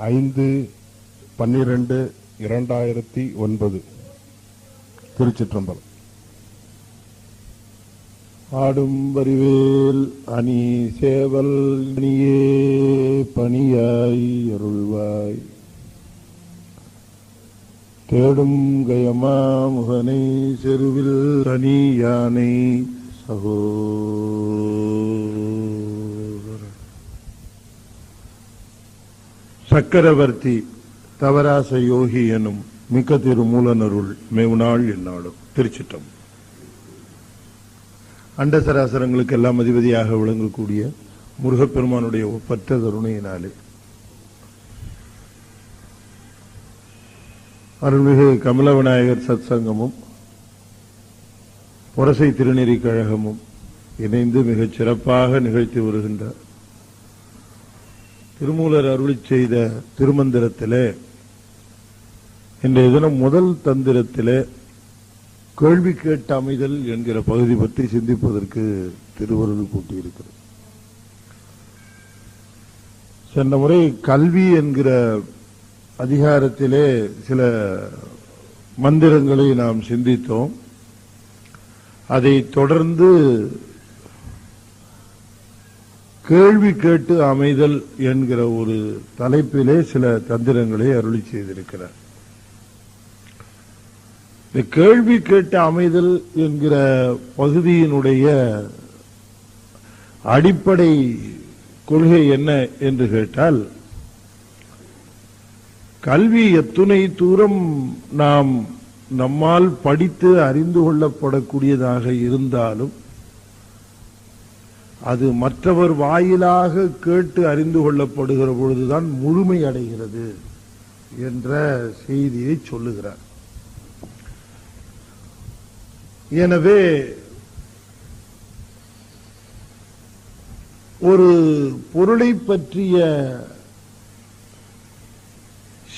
5/12/2009 திருச்சிற்றம்பலம். ஆடும் வரிவேல் அணி சேவல் அணியே பணியாய் அருள்வாய், தேடும் கயமா முகனை செருவில் தனி யானை சகோதர சக்கரவர்த்தி தவராச யோகி எனும் மிக்க திருமூலனருள் மேவுநாள் எந்நாளும். திருச்சிற்றம்பலம். அண்டசராசரங்களுக்கு எல்லாம் அதிபதியாக விளங்கக்கூடிய முருகப்பெருமானுடைய ஒப்பற்ற கருணையினாலே அருள்மிகு கமல விநாயகர் சத் சங்கமும் புரசை திருநெறி கழகமும் இணைந்து மிகச் சிறப்பாக நிகழ்த்தி வருகின்ற திருமூலர் அருளிச் செய்த திருமந்திரத்திலே இன்றைய தினம் முதல் தந்திரத்திலே கேள்வி கேட்ட அமைதல் என்கிற பகுதி பற்றி சிந்திப்பதற்கு திருவருள் கூட்டியிருக்கிறது. சென்ற முறை கல்வி என்கிற அதிகாரத்திலே சில மந்திரங்களை நாம் சிந்தித்தோம். அதை தொடர்ந்து கேள்வி கேட்டு அமைதல் என்கிற ஒரு தலைப்பிலே சில தந்திரங்களை அருளி செய்திருக்கிறார். இந்த கேள்வி கேட்டு அமைதல் என்கிற பகுதியினுடைய அடிப்படை கொள்கை என்ன என்று கேட்டால், கல்வி எத்துணை தூரம் நாம் நம்மால் படித்து அறிந்து கொள்ளப்படக்கூடியதாக இருந்தாலும் அது மற்றவர் வாயிலாக கேட்டு அறிந்து கொள்ளப்படுகிற பொழுதுதான் முழுமை அடைகிறது என்ற செய்தியை சொல்லுகிறார். எனவே ஒரு பொருளை பற்றிய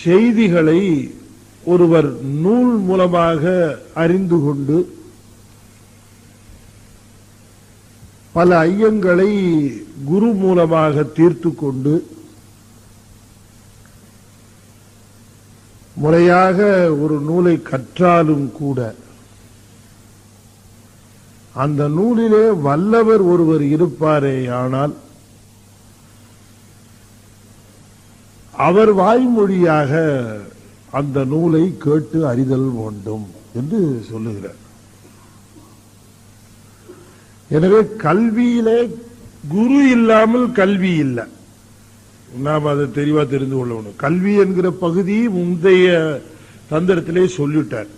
செய்திகளை ஒருவர் நூல் மூலமாக அறிந்து கொண்டு பல ஐயங்களை குரு மூலமாக தீர்த்து கொண்டு முறையாக ஒரு நூலை கற்றாலும் கூட அந்த நூலிலே வல்லவர் ஒருவர் இருப்பாரே ஆனால் அவர் வாய்மொழியாக அந்த நூலை கேட்டு அறிதல் வேண்டும் என்று சொல்லுகிறார். எனவே கல்வியிலே குரு இல்லாமல் கல்வி இல்லை. நாம் அதை தெளிவா தெரிந்து கொள்ளணும். கல்வி என்கிற பகுதி முந்தைய தந்திரத்திலே சொல்லிட்டார்.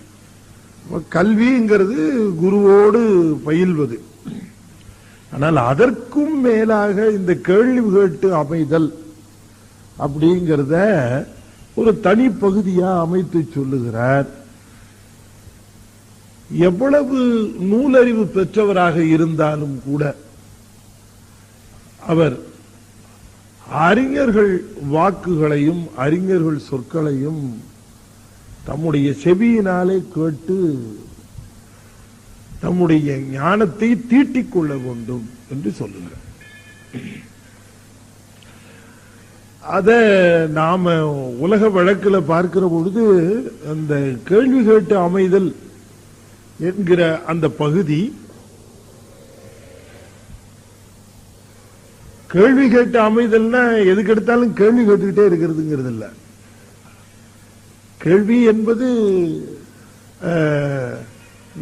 கல்விங்கிறது குருவோடு பயில்வது. ஆனால் அதற்கும் மேலாக இந்த கேள்வி கேட்டு அமைதல் அப்படிங்கிறத ஒரு தனி பகுதியா அமைத்து சொல்லுகிறார். எவ்வளவு நூலறிவு பெற்றவராக இருந்தாலும் கூட அவர் அறிஞர்கள் வாக்குகளையும் அறிஞர்கள் சொற்களையும் தம்முடைய செவியினாலே கேட்டு தம்முடைய ஞானத்தை தீட்டிக் கொள்ள வேண்டும் என்று சொல்லுகிறார். அத நாம உலக வழக்கில் பார்க்கிற பொழுது அந்த கேள்வி கேட்டு அமைதல் என்கிற அந்த பகுதி கேள்வி கேட்டு அமைதல்னா எதுக்கு எடுத்தாலும் கேள்வி கேட்டுக்கிட்டே இருக்கிறதுங்கிறது இல்ல. கேள்வி என்பது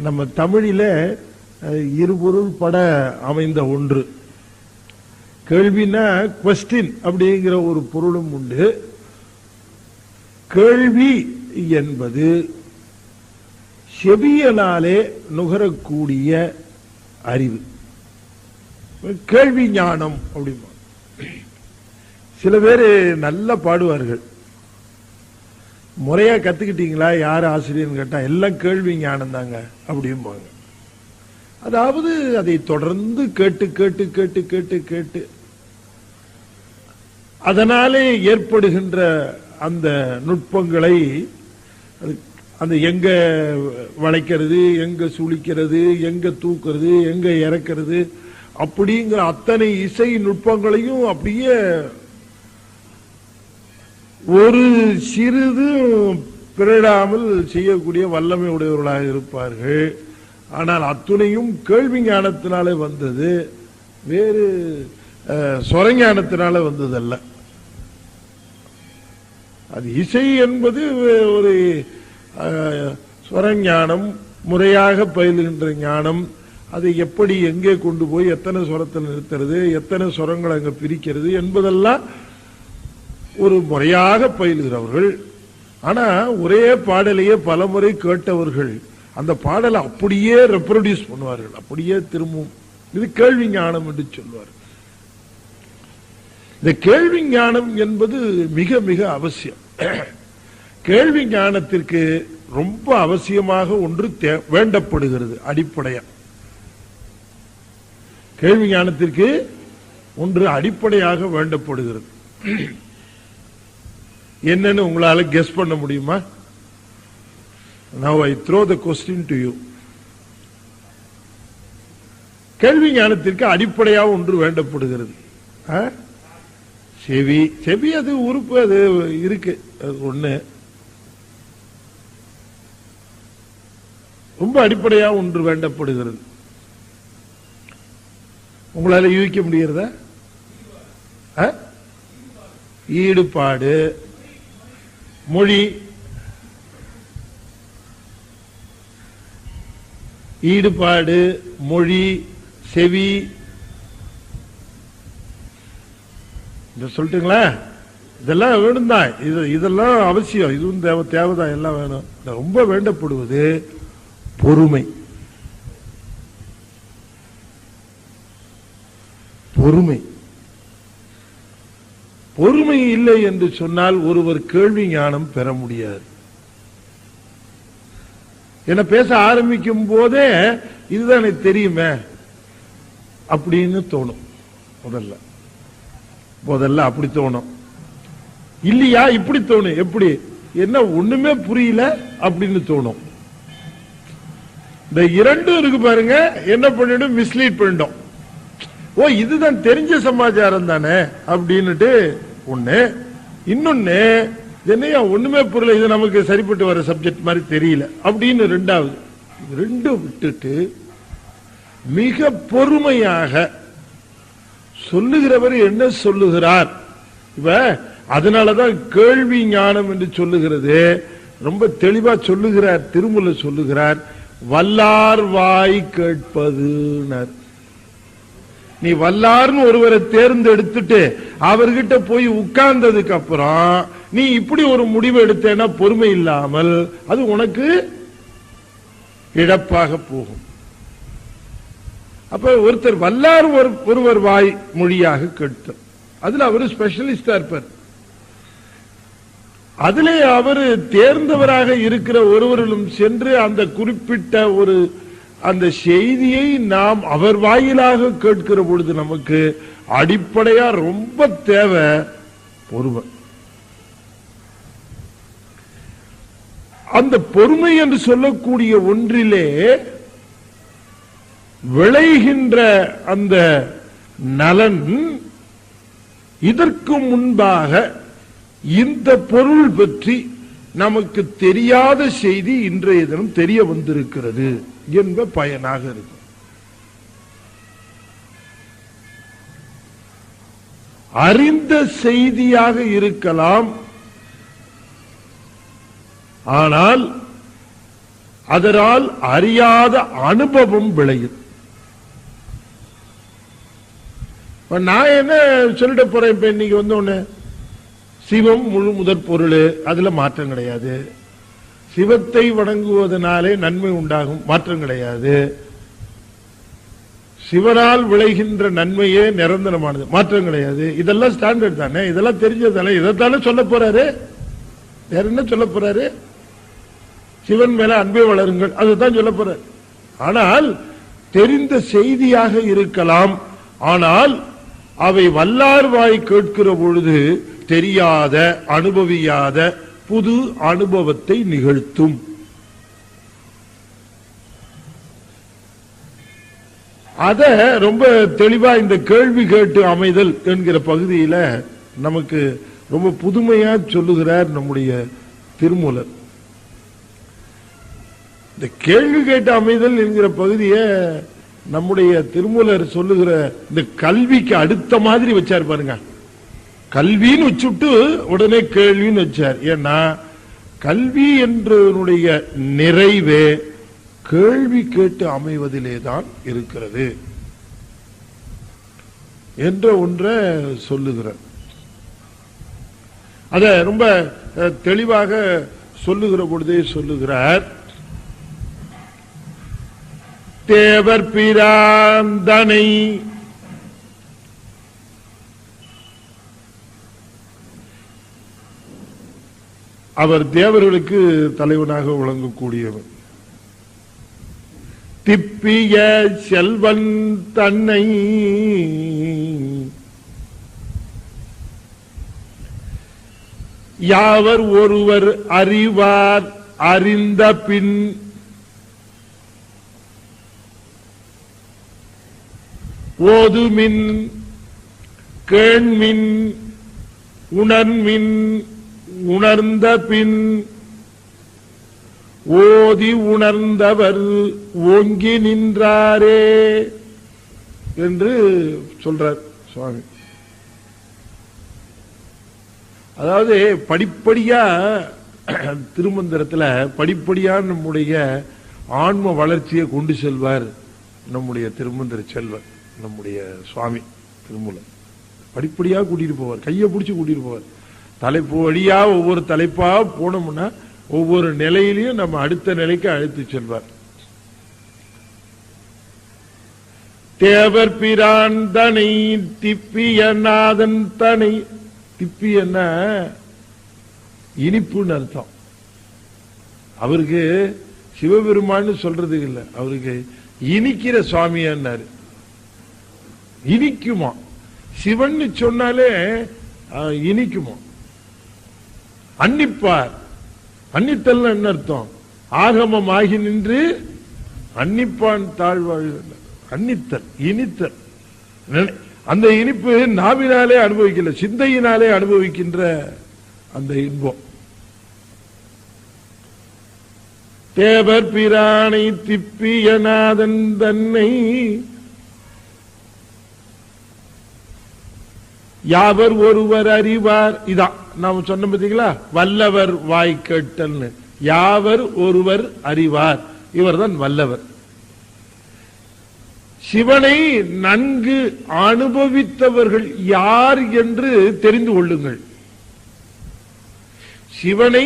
நம்ம தமிழில இருபொருள் பட அமைந்த ஒன்று. கேள்வினா குவெஸ்டின் அப்படிங்கிற ஒரு பொருளும் உண்டு. கேள்வி என்பது செவியலாலே நுகரக்கூடிய அறிவு, கேள்வி ஞானம் அப்படிமா. சில பேர் நல்லா பாடுவார்கள். முறையா கத்துக்கிட்டீங்களா யார் ஆசிரியர் கேட்டா எல்லாம் கேள்வி ஞானம் தாங்க அப்படிம்பாங்க. அதாவது அதை தொடர்ந்து கேட்டு கேட்டு கேட்டு கேட்டு கேட்டு அதனாலே ஏற்படுகின்ற அந்த நுட்பங்களை அந்த எங்க வளைக்கிறது, எங்க சுழிக்கிறது, எங்க தூக்குறது, எங்க இறக்கிறது அப்படிங்கிற அத்தனை இசை நுட்பங்களையும் அப்படியே ஒரு சிறிது பிறடாமல் செய்யக்கூடிய வல்லமை உடையவர்களாக இருப்பார்கள். ஆனால் அத்துணையும் கேள்வி ஞானத்தினாலே வந்தது, வேறு சொரஞானத்தினால வந்ததல்ல. அது இசை என்பது ஒரு சொரஞானம், முறையாக பயிலுகின்ற ஞானம். அதை எப்படி எங்கே கொண்டு போய் எத்தனை சொரத்தில் நிறுத்துறது, எத்தனை சொரங்களை அங்க பிரிக்கிறது என்பதெல்லாம் ஒரு முறையாக பயிலுகிறவர்கள். ஆனா ஒரே பாடலையே பல முறை கேட்டவர்கள் அந்த பாடலை அப்படியே ரெப்ரொடியூஸ் பண்ணுவார்கள், அப்படியே திரும்பவும். இது கேள்வி ஞானம் என்று சொல்வார். இந்த கேள்வி ஞானம் என்பது மிக மிக அவசியம். கேள்வி ஞானத்திற்கு ரொம்ப அவசியமாக ஒன்று வேண்டப்படுகிறது. அடிப்படையா கேள்வி ஞானத்திற்கு ஒன்று அடிப்படையாக வேண்டப்படுகிறது. என்னன்னு உங்களால கெஸ் பண்ண முடியுமா? Now I throw the question to you. கேள்வி ஞானத்திற்கு அடிப்படையாக ஒன்று வேண்டப்படுகிறது. செவி. செவி அது உறுப்பு, அது இருக்கு, அது ஒண்ணு. ரொம்ப அடிப்படையாக ஒன்று வேண்டப்படுகிறது. உங்களால யூகிக்க முடிகிறதா? ஈடுபாடு, மொழி. ஈடுபாடு, மொழி, செவி. சொல்லிட்டுங்களா? இதெல்லாம் வேணும் தான், இதெல்லாம் அவசியம், இதுவும் தேவைதான், எல்லாம் வேணும். ரொம்ப வேண்டப்படுவது பொறுமை. பொறுமை பொறுமை இல்லை என்று சொன்னால் ஒருவர் கேள்வி ஞானம் பெற முடியாது. என்ன பேச ஆரம்பிக்கும் போதே இதுதான் எனக்கு தெரியுமே அப்படின்னு தோணும். முதல்ல அப்படி தோணும். இல்லையா இப்படி தோணும். எப்படி? என்ன ஒண்ணுமே புரியல அப்படின்னு தோணும். இந்த இரண்டும் இருக்கு பாருங்க, என்ன பண்ணிடும், மிஸ்லீட் பண்ணிடும். ஓ இதுதான் தெரிஞ்ச சமாச்சாரம் தானே அப்படின்னுட்டு ஒண்ணு. இன்னொன்னு, என்னையா ஒண்ணுமே புரியல, இது நமக்கு சரிப்பட்டு வர சப்ஜெக்ட் மாதிரி தெரியல அப்படின்னு ரெண்டாவது. ரெண்டும் விட்டுட்டு மிக பொறுமையாக சொல்லுகிறவர் என்ன சொல்லுகிறார். இப்ப அதனாலதான் கேள்வி ஞானம் என்று சொல்லுகிறது. ரொம்ப தெளிவா சொல்லுகிறார், திருமூல சொல்லுகிறார், வல்லார் வாய் கேட்பதுனர். நீ வல்லார்னு ஒருவரை தேர்ந்தெடுத்துட்டு அவர்கிட்ட போய் உட்கார்ந்ததுக்கு அப்புறம் நீ இப்படி ஒரு முடிவு எடுத்தேன்னா பொறுமை இல்லாமல் அது உனக்கு இழப்பாக போகும். அப்ப ஒருத்தர் வல்லார் ஒருவர் வாய் மொழியாக கேட்பார். அதுல அவரு ஸ்பெஷலிஸ்டா இருப்பார். அதிலே அவரு தேர்ந்தவராக இருக்கிற ஒருவரிலும் சென்று அந்த குறிப்பிட்ட ஒரு அந்த செய்தியை நாம் அவர் வாயிலாக கேட்கிற பொழுது நமக்கு அடிப்படையா ரொம்ப தேவை பொறுமை. அந்த பொறுமை என்று சொல்லக்கூடிய ஒன்றிலே விளைகின்ற அந்த நலன், இதற்கு முன்பாக இந்த பொருள் பற்றி நமக்கு தெரியாத செய்தி இன்றைய தினம் தெரிய வந்திருக்கிறது என்ப பயனாக இருக்கும். அறிந்த செய்தியாக இருக்கலாம், ஆனால் அதனால் அறியாத அனுபவம் விளையும். நான் என்ன சொல்லிட்டு போறேன், இப்ப இன்னைக்கு வந்து ஒண்ணு, சிவம் முழு முதற் பொருள், அதுல மாற்றம் கிடையாது. சிவத்தை வணங்குவதனாலே நன்மை உண்டாகும், மாற்றம் கிடையாது. சிவனால் விளைகின்ற நன்மையே நிரந்தரமானது, மாற்றம் கிடையாது. இதெல்லாம் ஸ்டாண்டர்ட் தானே, இதெல்லாம் தெரிஞ்சதானே, இதைத்தானே சொல்ல போறாரு. வேற என்ன சொல்ல போறாரு? சிவன் மேல அன்பே வளருங்கள், அதுதான் சொல்ல போறாரு. ஆனால் தெரிந்த செய்தியாக இருக்கலாம், ஆனால் அவை வல்லார் வாய் கேட்கிற பொழுது தெரியாத, அனுபவியாத புது அனுபவத்தை நிகழ்த்தும். அத ரொம்ப தெளிவா இந்த கேள்வி கேட்டு அமைதல் என்கிற பகுதியில நமக்கு ரொம்ப புதுமையா சொல்லுகிறார் நம்முடைய திருமூலர். இந்த கேள்வி கேட்ட அமைதல் என்கிற பகுதியை நம்முடைய திருமூலர் சொல்லுகிற இந்த கல்விக்கு அடுத்த மாதிரி வச்சார் பாருங்க. கல்வின்னு வச்சுட்டு உடனே கேள்வின்னு வச்சார். ஏன்னா கல்வி என்றனுடைய நிறைவே கேள்வி கேட்டு அமைவதிலே தான் இருக்கிறது என்ற ஒன்றை சொல்லுகிறார். அத ரொம்ப தெளிவாக சொல்லுகிற பொழுதே சொல்லுகிறார். தேவர் பிராந்தனை அவர் தேவர்களுக்கு தலைவனாக விளங்கக்கூடியவர். திப்பிய செல்வன் தன்னை யாவர் ஒருவர் அறிவார் அறிந்த பின் ஓதுமின் கேண்மின் உணர்மின் உணர்ந்த பின் ஓதி உணர்ந்தவர் ஓங்கி நின்றாரே என்று சொல்றார் சுவாமி. அதாவது படிப்படியா திருமந்திரத்துல படிப்படியா நம்முடைய ஆன்ம வளர்ச்சியை கொண்டு செல்வார் நம்முடைய திருமந்திர செல்வர் நம்முடைய சுவாமி திருமூலர். படிப்படியா கூட்டிட்டு போவார், கையை பிடிச்சு கூட்டிட்டு போவார். தலைப்பு வழியா ஒவ்வொரு தலைப்பா போனோம்னா ஒவ்வொரு நிலையிலையும் நம்ம அடுத்த நிலைக்கு அழைத்து செல்வார். தேவர் பிரான் தனை திப்பிய நாதன் தனை. திப்பியன இனிப்புன்னு அர்த்தம். அவருக்கு சிவபெருமான்னு சொல்றது இல்லை, அவருக்கு இனிக்கிற சுவாமியான்னாரு. இனிக்குமா? சிவன் சொன்னாலே இனிக்குமா? அன்னிப்பார். அன்னித்தல் என்ன அர்த்தம்? ஆகமம் ஆகி நின்று அன்னிப்பான் தாழ்வாழ். அன்னித்தல், இனித்தல். அந்த இனிப்பு நாவினாலே அனுபவிக்கல, சிந்தையினாலே அனுபவிக்கின்ற அந்த இன்பம். தேவர் பிரானை திப்பியநாதன் தன்னை யாவர் ஒருவர் அறிவார். இதான் நாம சொன்ன பார்த்தீங்களா, வல்லவர் வாய் கேட்டல். யாவர் ஒருவர் அறிவார், இவர்தான் வல்லவர். சிவனை நன்கு அனுபவித்தவர்கள் யார் என்று தெரிந்து கொள்ளுங்கள். சிவனை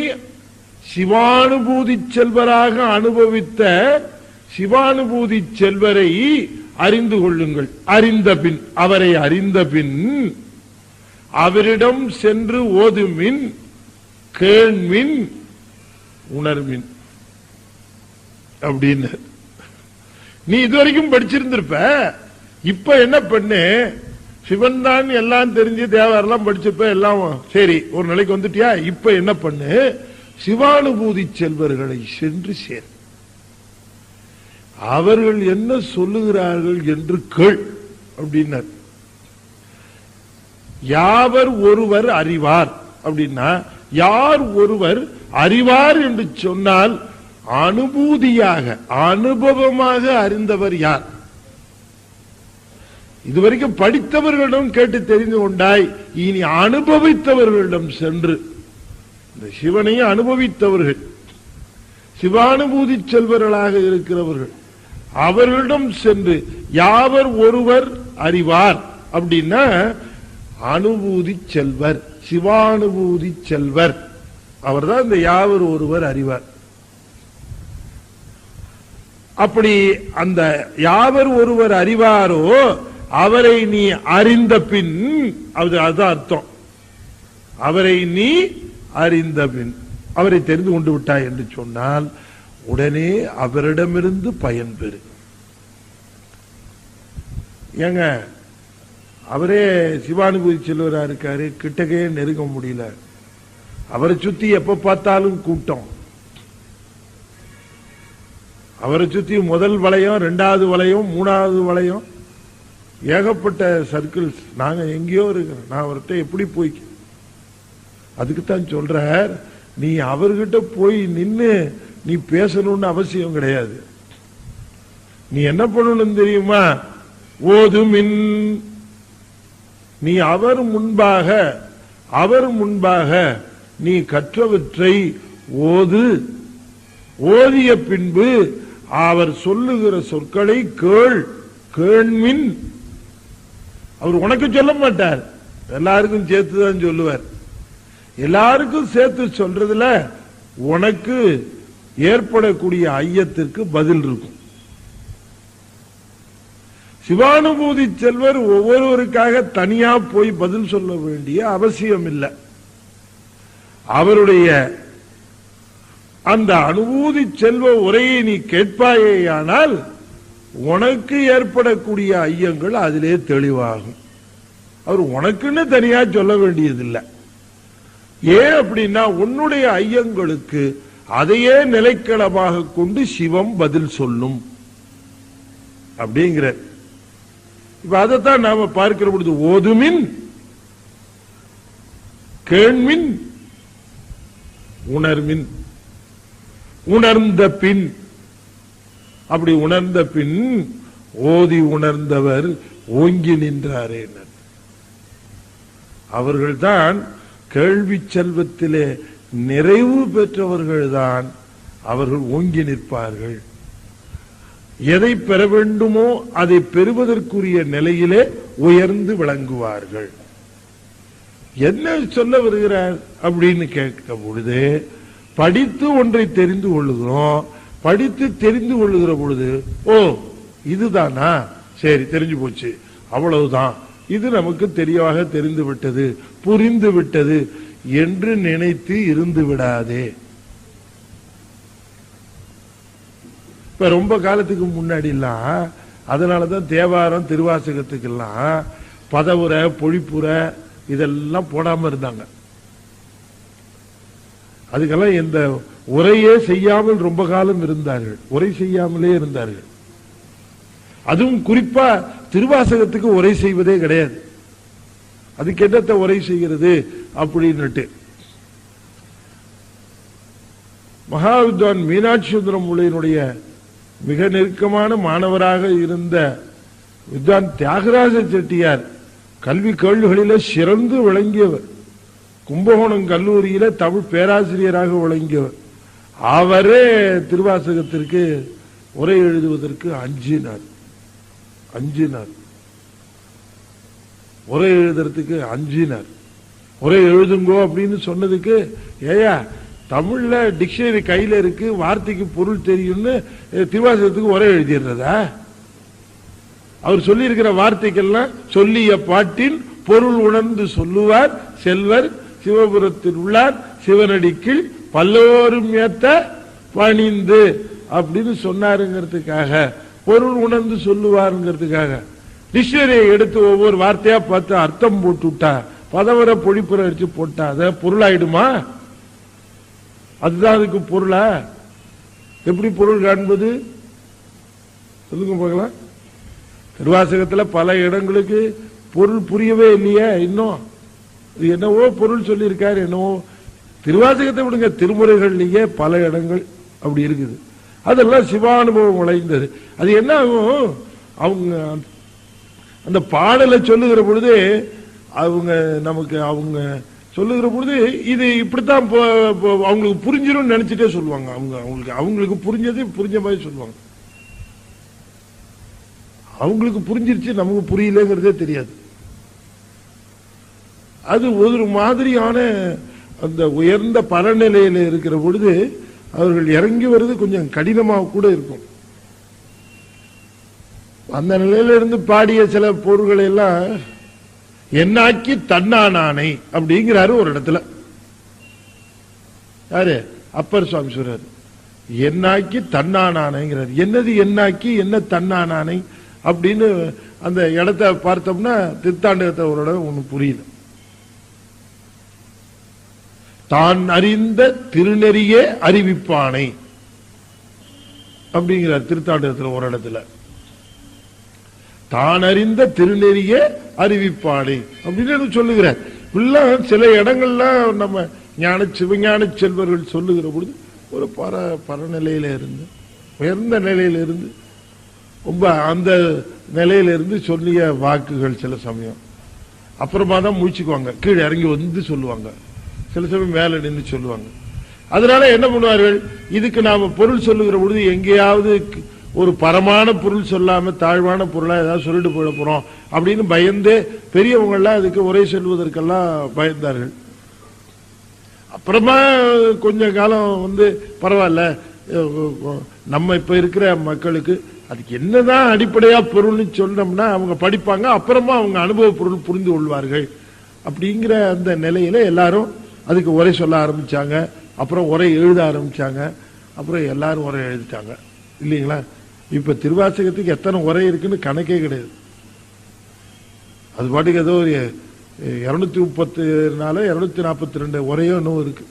சிவானுபூதி செல்வராக அனுபவித்த சிவானுபூதி செல்வரை அறிந்து கொள்ளுங்கள். அறிந்த பின், அவரை அறிந்த பின் அவரிடம் சென்று ஓதுமின் கேண்மின் உணர்மின் அப்படின்னு. நீ இதுவரைக்கும் படிச்சிருந்திருப்ப, இப்ப என்ன பண்ணு, சிவன் தான் எல்லாம் தெரிஞ்சு தேவாரெல்லாம் படிச்சிருப்ப, எல்லாம் சரி ஒரு நிலைக்கு வந்துட்டியா. இப்ப என்ன பண்ணு, சிவானுபூதி செல்வர்களை சென்று சேர். அவர்கள் என்ன சொல்லுகிறார்கள் என்று கேள் அப்படின்னார். யாவர் ஒருவர் அறிவார் அப்படின்னா, யார் ஒருவர் அறிவார் என்று சொன்னால் அனுபூதியாக அனுபவமாக அறிந்தவர் யார்? இதுவரைக்கும் படித்தவர்களிடம் கேட்டு தெரிந்து கொண்டாய், இனி அனுபவித்தவர்களிடம் சென்று, இந்த சிவனை அனுபவித்தவர்கள், சிவானுபூதி செல்வர்களாக இருக்கிறவர்கள், அவர்களிடம் சென்று யாவர் ஒருவர் அறிவார் அப்படின்னா அனுபூதி செல்வர், சிவானுபூதி செல்வர், அவர்தான் இந்த யாவர் ஒருவர் அறிவார். அப்படி அந்த யாவர் ஒருவர் அறிவாரோ அவரை நீ அறிந்த பின், அதுதான் அர்த்தம். அவரை நீ அறிந்த பின், அவரை தெரிந்து கொண்டு விட்டாய் என்று சொன்னால் உடனே அவரிடமிருந்து பயன் பெறு. ஏங்க, அவரே சிவானுபூதி செல்வரா இருக்காரு, கிட்டக்கே நெருங்க முடியல. அவரை சுத்தி எப்ப பார்த்தாலும் கூட்டம். அவரை சுத்தி முதல் வளையம், இரண்டாவது வளையம், மூணாவது வளையம், ஏகப்பட்ட சர்க்கிள்ஸ். நாங்க எங்கேயோ இருக்கிறோம். நான் அவர்கிட்ட எப்படி போய் அதுக்குத்தான் சொல்றார், நீ அவர்கிட்ட போய் நின்னு நீ பேசணும்னு அவசியம் கிடையாது. நீ என்ன பண்ணணும் தெரியுமா? ஓதுமின், நீ அவர் முன்பாக நீ கற்றவற்றை ஓது. ஓதிய பின்பு அவர் சொல்லுகிற சொற்களை கேள்மின். அவர் உனக்கு சொல்ல மாட்டார், எல்லாருக்கும் சேர்த்துதான் சொல்லுவார். எல்லாருக்கும் சேர்த்து சொல்றதுல உனக்கு ஏற்படக்கூடிய ஐயத்திற்கு பதில் இருக்கும். சிவானுபூதி செல்வர் ஒவ்வொருவருக்காக தனியா போய் பதில் சொல்ல வேண்டிய அவசியம் இல்லை. அவருடைய அந்த அனுபூதி செல்வ உரையை நீ கேட்பாயேயானால் உனக்கு ஏற்படக்கூடிய ஐயங்கள் அதிலே தெளிவாகும். அவர் உனக்குன்னு தனியா சொல்ல வேண்டியதில்லை. ஏன் அப்படின்னா உன்னுடைய ஐயங்களுக்கு அதையே நிலைக்களமாக கொண்டு சிவம் பதில் சொல்லும் அப்படிங்கிற. இப்ப அதைத்தான் நாம பார்க்கிற பொழுது ஓதுமின், கேள்மின், உணர்மின். உணர்ந்த பின், அப்படி உணர்ந்த பின் ஓதி உணர்ந்தவர் ஓங்கி நின்றாரே. அவர்கள்தான் கேள்வி செல்வத்திலே நிறைவு பெற்றவர்கள்தான் அவர்கள் ஓங்கி நிற்பார்கள். எதை பெற வேண்டுமோ அதை பெறுவதற்குரிய நிலையிலே உயர்ந்து விளங்குவார்கள். என்ன சொல்ல வருகிறார் அப்படின்னு கேட்க பொழுது, படித்து ஒன்றை தெரிந்து கொள்ளுகிறோம். படித்து தெரிந்து கொள்ளுகிற பொழுது, ஓ இதுதானா, சரி தெரிஞ்சு போச்சு, அவ்வளவுதான், இது நமக்கு தெளிவாக தெரிந்து விட்டது, புரிந்து விட்டது என்று நினைத்து இருந்து விடாதே. இப்ப ரொம்ப காலத்துக்கு முன்னாடி எல்லாம், அதனாலதான் தேவாரம் திருவாசகத்துக்கெல்லாம் பதவுரை பொழிப்புரை இதெல்லாம் போடாம இருந்தாங்க. அதுக்கெல்லாம் இந்த உரையே செய்யாமல் ரொம்ப காலம் இருந்தார்கள். உரை செய்யாமலே இருந்தார்கள். அதுவும் குறிப்பா திருவாசகத்துக்கு உரை செய்வதே கிடையாது. அதுக்கு என்னத்தை உரை செய்கிறது அப்படின்னுட்டு. மகாவித்வான் மீனாட்சி சுந்தரம் பிள்ளையினுடைய மிக நெருக்கமான மாணவராக இருந்த வித்வான் தியாகராஜ செட்டியார் கல்வி கேள்விகளில சிறந்து விளங்கியவர். கும்பகோணம் கல்லூரியில தமிழ் பேராசிரியராக விளங்கியவர். அவரே திருவாசகத்திற்கு உரை எழுதுவதற்கு அஞ்சினார். உரை எழுதுறதுக்கு அஞ்சினார். உரை எழுதுங்கோ அப்படின்னு சொன்னதுக்கு, ஏயா தமிழ்ல டிக்ஷனரி கையில இருக்கு, வார்த்தைக்கு பொருள் தெரியும்னு திருவாசகத்துக்கு உரை எழுதிடுறதா? அவர் சொல்லி இருக்கிற வார்த்தைக்கெல்லாம் சொல்லிய பாட்டின் பொருள் உணர்ந்து சொல்லுவார் செல்வர் சிவபுரத்தில் உள்ளார் சிவனடிக்கில் பல்லோரும் ஏத்த பணிந்து அப்படின்னு சொன்னாருங்கிறதுக்காக, பொருள் உணர்ந்து சொல்லுவாருங்கிறதுக்காக டிக்ஷனரியை எடுத்து ஒவ்வொரு வார்த்தையா பார்த்து அர்த்தம் போட்டு விட்டா, பதவர பொழிப்புரை அடிச்சு போட்டா அத பொருளாயிடுமா? அதுதான் அதுக்கு பொருளா? எப்படி பொருள் காண்பது சொல்லுங்க பார்க்கலாம். திருவாசகத்தில் பல இடங்களுக்கு பொருள் புரியவே இல்லையே இன்னும். என்னவோ பொருள் சொல்லி இருக்காரு, என்னவோ. திருவாசகத்தை விடுங்க, திருமுறைகள்லயே பல இடங்கள் அப்படி இருக்குது. அதெல்லாம் சிவானுபவம் விளைந்தது. அது என்ன ஆகும், அவங்க அந்த பாடலை சொல்லுகிற பொழுது அவங்க நமக்கு அவங்க சொல்லுகிற பொழுது இது இப்படித்தான் அவங்களுக்கு புரிஞ்சிடும் நினைச்சிட்டே சொல்லுவாங்க. அவங்களுக்கு புரிஞ்சது புரிஞ்ச மாதிரி சொல்லுவாங்க. அவங்களுக்கு புரிஞ்சிருச்சு, நமக்கு புரியலங்கிறதே தெரியாது. அது ஒரு மாதிரியான அந்த உயர்ந்த பரநிலையில இருக்கிற பொழுது அவர்கள் இறங்கி வருது கொஞ்சம் கடினமாக கூட இருக்கும். அந்த நிலையில இருந்து பாடிய சில பொருள்களை எல்லாம் என்னாக்கி தன்னானானை அப்படிங்கிறாரு ஒரு இடத்துல. யாரு? அப்பர் சுவாமி சொல்றாரு, என்னாக்கி தன்னானானைங்கிறாரு. என்னது என்னாக்கி, என்ன தன்னானானை அப்படின்னு அந்த இடத்தை பார்த்தோம்னா திருத்தாண்டகத்தை ஒரு இடம் ஒண்ணு புரியல. தான் அறிந்த திருநெறியே அறிவிப்பானை அப்படிங்கிறார் திருத்தாண்டகத்தில் ஒரு இடத்துல. தான் அறிந்த திருநெறியே அறிவிப்பானை அப்படின்னு சொல்லுகிறார். சில இடங்கள்லாம் நம்ம சிவஞான செல்வர்கள் சொல்லுகிற பொழுது ஒரு பரநிலையில இருந்து உயர்ந்த நிலையில இருந்து ரொம்ப அந்த நிலையில இருந்து சொல்லிய வாக்குகள் சில சமயம் அப்புறமா தான் முடிச்சுக்குவாங்க, கீழே இறங்கி வந்து சொல்லுவாங்க, சில சமயம் மேல நின்று சொல்லுவாங்க. அதனால என்ன பண்ணுவார்கள், இதுக்கு நாம பொருள் சொல்லுகிற பொழுது எங்கேயாவது ஒரு பரமான பொருள் சொல்லாம தாழ்வான பொருளா ஏதாவது சொல்லிட்டு போயிட போறோம் அப்படின்னு பயந்தே பெரியவங்க எல்லாம் அதுக்கு உரை சொல்வதற்கெல்லாம் பயந்தார்கள். அப்புறமா கொஞ்ச காலம் பரவாயில்ல, நம்ம இப்ப இருக்கிற மக்களுக்கு அதுக்கு என்னதான் அடிப்படையா பொருள்னு சொன்னோம்னா அவங்க படிப்பாங்க, அப்புறமா அவங்க அனுபவ பொருள் புரிந்து கொள்வார்கள் அப்படிங்கிற அந்த நிலையில எல்லாரும் அதுக்கு உரை சொல்ல ஆரம்பிச்சாங்க. அப்புறம் உரை எழுத ஆரம்பிச்சாங்க. அப்புறம் எல்லாரும் உரை எழுதிட்டாங்க இல்லைங்களா? இப்ப திருவாசகத்துக்கு எத்தனை உரை இருக்குன்னு கணக்கே கிடையாது. அது பாட்டுக்கு ஏதோ ஒரு 234 242 உரையோ இன்னும் இருக்கு.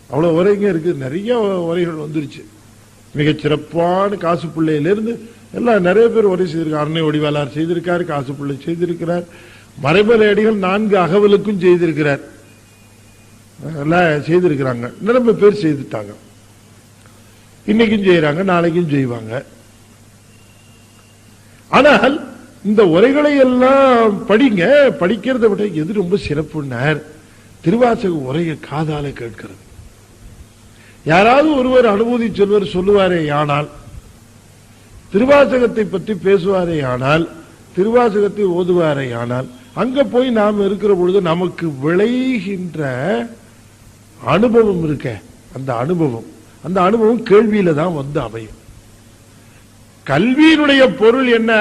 அவ்வளவு உரைங்க இருக்கு. நிறைய உரைகள் வந்துருச்சு. மிகச் சிறப்பான காசு பிள்ளையிலிருந்து எல்லாம் நிறைய பேர் உரை செய்திருக்காரு. அருணை வடிவாளர் செய்திருக்காரு, காசு பிள்ளை செய்திருக்கிறார், மறைமலை அடிகள் 4 அகவலுக்கும் செய்திருக்கிறார், எல்லாம் செய்திருக்கிறாங்க. நிறைய பேர் செய்துட்டாங்க. இன்னைக்கும் செய்யறாங்க, நாளைக்கும் செய்வாங்க. ஆனால் இந்த உரைகளை எல்லாம் படிங்க. படிக்கிறத விட எது ரொம்ப சிறப்புன்னார், திருவாசக உரையை காதால கேட்கிறது. யாராவது ஒருவர் அனுபூதி சொல்வர் சொல்லுவாரே ஆனால், திருவாசகத்தை பற்றி பேசுவாரே ஆனால், திருவாசகத்தை ஓதுவாரே ஆனால், அங்க போய் நாம் இருக்கிற பொழுது நமக்கு விளைகின்ற அனுபவம் இருக்க, அந்த அனுபவம் கேள்வியில தான் அமையும். கல்வியினுடைய பொருள் என்ன?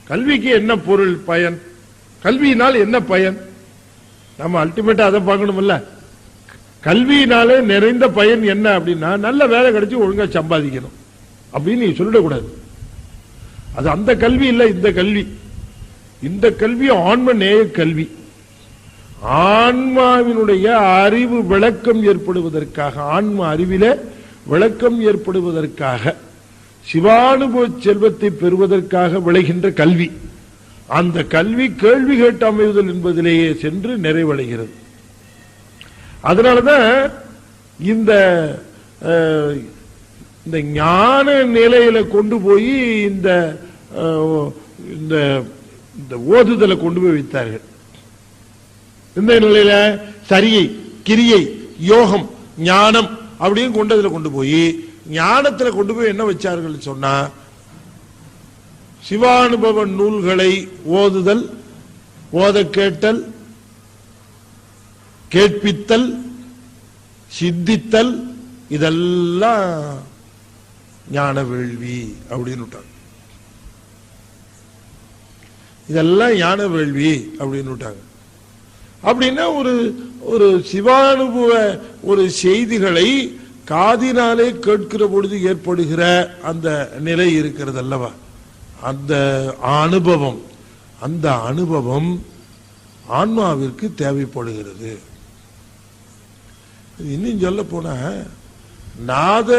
கல்விக்கு என்ன பொருள், பயன்? கல்வியினால் என்ன பயன்? நம்ம அல்டிமேட்டா அதை பார்க்கணும்ல. கல்வியினாலே நிறைந்த பயன் என்ன அப்படின்னா, நல்ல வேலை கிடைச்சி ஒழுங்கா சம்பாதிக்கணும் அப்படின்னு நீ சொல்லிடக்கூடாது. அது அந்த கல்வி இல்ல, இந்த கல்வி. இந்த கல்வி ஆன்ம நேய கல்வி. ஆன்மாவினுடைய அறிவு விளக்கம் ஏற்படுவதற்காக, ஆன்ம அறிவில விளக்கம் ஏற்படுவதற்காக, சிவானுபவ செல்வத்தை பெறுவதற்காக விளைகின்ற கல்வி. அந்த கல்வி கேள்வி கேட்டு அமைவுதல் என்பதிலேயே சென்று நிறைவடைகிறது. அதனாலதான் இந்த ஞான நிலையில கொண்டு போய் இந்த ஓதுதலை கொண்டு போய் வைத்தார்கள். இந்த நிலையில சரியை, கிரியை, யோகம், ஞானம் அப்படின்னு கொண்டதுல கொண்டு போய் ஞானத்துல கொண்டு போய் என்ன வச்சார்கள் சொன்னா, சிவானுபவ நூல்களை ஓதுதல், ஓத கேட்டல், கேட்பித்தல், சித்தித்தல், இதெல்லாம் ஞான வேள்வி அப்படின்னு. இதெல்லாம் ஞான வேள்வி அப்படின்னு. அப்படின்னா ஒரு சிவானுபவ ஒரு செய்திகளை காதினாலே கேட்கிற பொழுது ஏற்படுகிற அந்த நிலை இருக்கிறது அல்லவா, அந்த அனுபவம் ஆன்மாவிற்கு தேவைப்படுகிறது. இன்னும் சொல்ல போனா நாத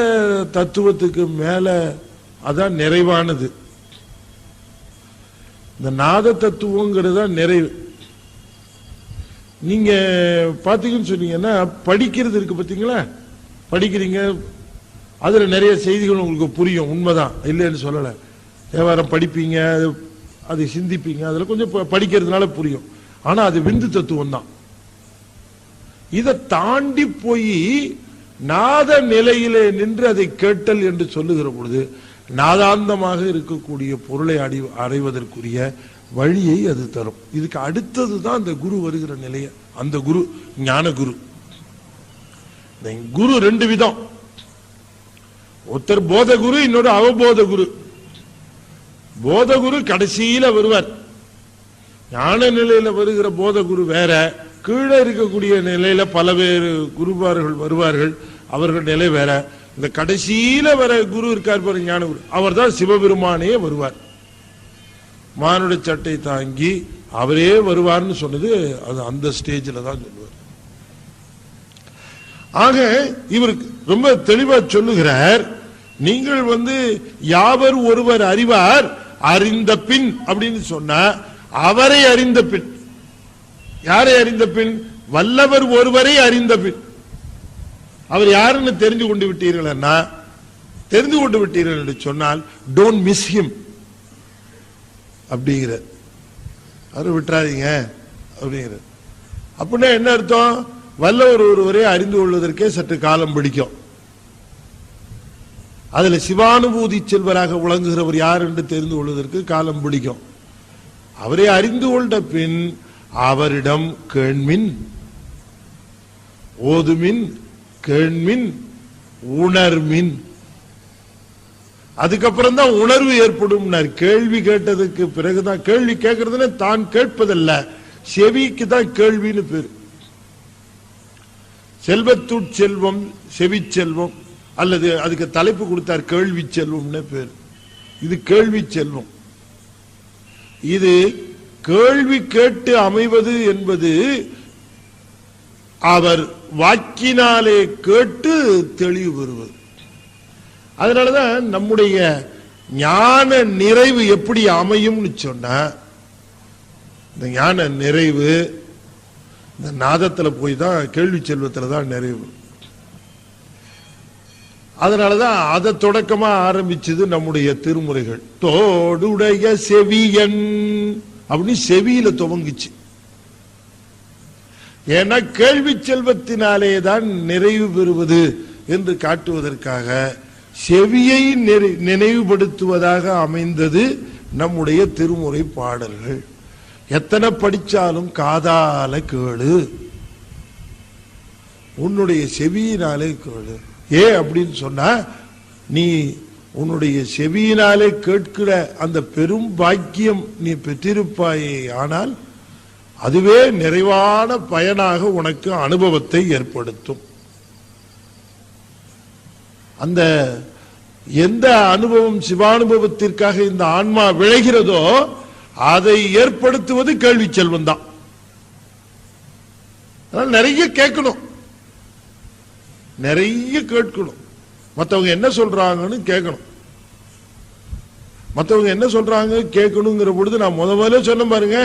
தத்துவத்துக்கு மேல அதான் நிறைவானது. இந்த நாத தத்துவங்கிறது தான் நிறைவு. நீங்க பாத்தீங்கன்னு சொன்னீங்கன்னா, படிக்கிறது இருக்கு பாத்தீங்களா, படிக்கிறீங்க, அதுல நிறைய செய்திகள் உங்களுக்கு புரியும், உண்மைதான், இல்லைன்னு சொல்லல. தேவாரம் படிப்பீங்க, அதை சிந்திப்பீங்க, அதுல கொஞ்சம் படிக்கிறதுனால புரியும். ஆனா அது விந்து தத்துவம் தான். இதை தாண்டி போய் நாத நிலையிலே நின்று அதை கேட்டல் என்று சொல்லுகிற பொழுது நாதாந்தமாக இருக்கக்கூடிய பொருளை அடைவதற்குரிய வழியை அது தரும். இதுக்கு அடுத்ததுதான் அந்த குரு வருகிற நிலைய. அந்த குரு ஞான குரு. குரு 2 விதம். ஒருத்தர் போத குரு, இன்னொரு அவபோத குரு. போத குரு கடைசியில வருவார். ஞான நிலையில வருகிற போத குரு வேற, கீழே இருக்கக்கூடிய நிலையில பல பேர் குருமார்கள் வருவார்கள், அவர்கள் நிலை வேற. இந்த கடைசியில வர குரு இருக்கார் பாரு, ஞான குரு, அவர் தான் சிவபெருமானே வருவார். மானுட சட்டை தாங்கி அவரே வருவார்னு சொன்னது அது அந்த ஸ்டேஜில் தான் சொல்லுவார். ஆக இவருக்கு ரொம்ப தெளிவா சொல்லுகிறார், நீங்கள் யாவர் ஒருவர் அறிவார், அறிந்த பின் அப்படின்னு சொன்ன அவரை அறிந்த பின். யாரை அறிந்த பின்? வல்லவர் ஒருவரை அறிந்த பின். அவர் யாருன்னு தெரிந்து கொண்டு விட்டீர்கள், தெரிந்து கொண்டு விட்டீர்கள் என்று சொன்னால் டோன்ட் மிஸ் ஹிம் அப்படிங்கிற, அவர் விட்டுறாதீங்க அப்படிங்கிற. அப்படின்னா என்ன அர்த்தம்? வல்லவர் ஒருவரை அறிந்து கொள்வதற்கே சற்று காலம் பிடிக்கும். அதுல சிவானுபூதி செல்வராக விளங்குகிறவர் யார் என்று தெரிந்து கொள்வதற்கு காலம் பிடிக்கும். அவரை அறிந்து கொண்ட பின் அவரிடம் கேள்மின், ஓதுமின், கேள்மின், உணர்மின். அதுக்கப்புறம் தான் உணர்வு ஏற்படும். கேள்வி கேட்டதுக்கு பிறகுதான், கேள்வி கேட்கறதுன்னு தான் கேட்பதல்ல, செவிக்கு தான் கேள்வின்னு பேரு. செல்வத்துட் செல்வம் செவி செல்வம், அல்லது அதுக்கு தலைப்பு கொடுத்தார் கேள்வி செல்வம்னு பேர். இது கேள்வி செல்வம். இது கேள்வி கேட்டு அமைவது என்பது அவர் வாக்கினாலே கேட்டு தெளிவு பெறுவது. அதனாலதான் நம்முடைய ஞான நிறைவு எப்படி அமையும்னு சொன்னா, இந்த ஞான நிறைவு இந்த நாதத்துல போய் தான், கேள்வி செல்வத்துல தான் நிறைவு. அதனாலதான் அதை தொடக்கமா ஆரம்பிச்சது நம்முடைய திருமுறைகள். தோடுடைய செவியன் அப்படின்னு செவியில துவங்குச்சு. ஏன்னா கேள்வி செல்வத்தினாலே தான் நிறைவு பெறுவது என்று காட்டுவதற்காக செவியை நினைவுபடுத்துவதாக அமைந்தது நம்முடைய திருமுறை பாடல்கள். எத்தனை படிச்சாலும் காதால கேளு, உன்னுடைய செவியினாலே கேளு. அப்படின்னு சொன்னா, நீ உன்னுடைய செவியினாலே கேட்கிற அந்த பெரும் பாக்கியம் நீ பெற்றிருப்பாயே, ஆனால் அதுவே நிறைவான பயனாக உனக்கு அனுபவத்தை ஏற்படுத்தும். அந்த எந்த அனுபவம் சிவானுபவத்திற்காக இந்த ஆன்மா விளைகிறதோ அதை ஏற்படுத்துவது கேள்வி செல்வம் தான். நிறைய கேட்கணும், நிறைய கேட்கணும். மற்றவங்க என்ன சொல்றாங்கன்னு கேட்கணும். மற்றவங்க என்ன சொல்றாங்க கேட்கணுங்கிற பொழுது நான் முதல்ல சொன்ன பாருங்க,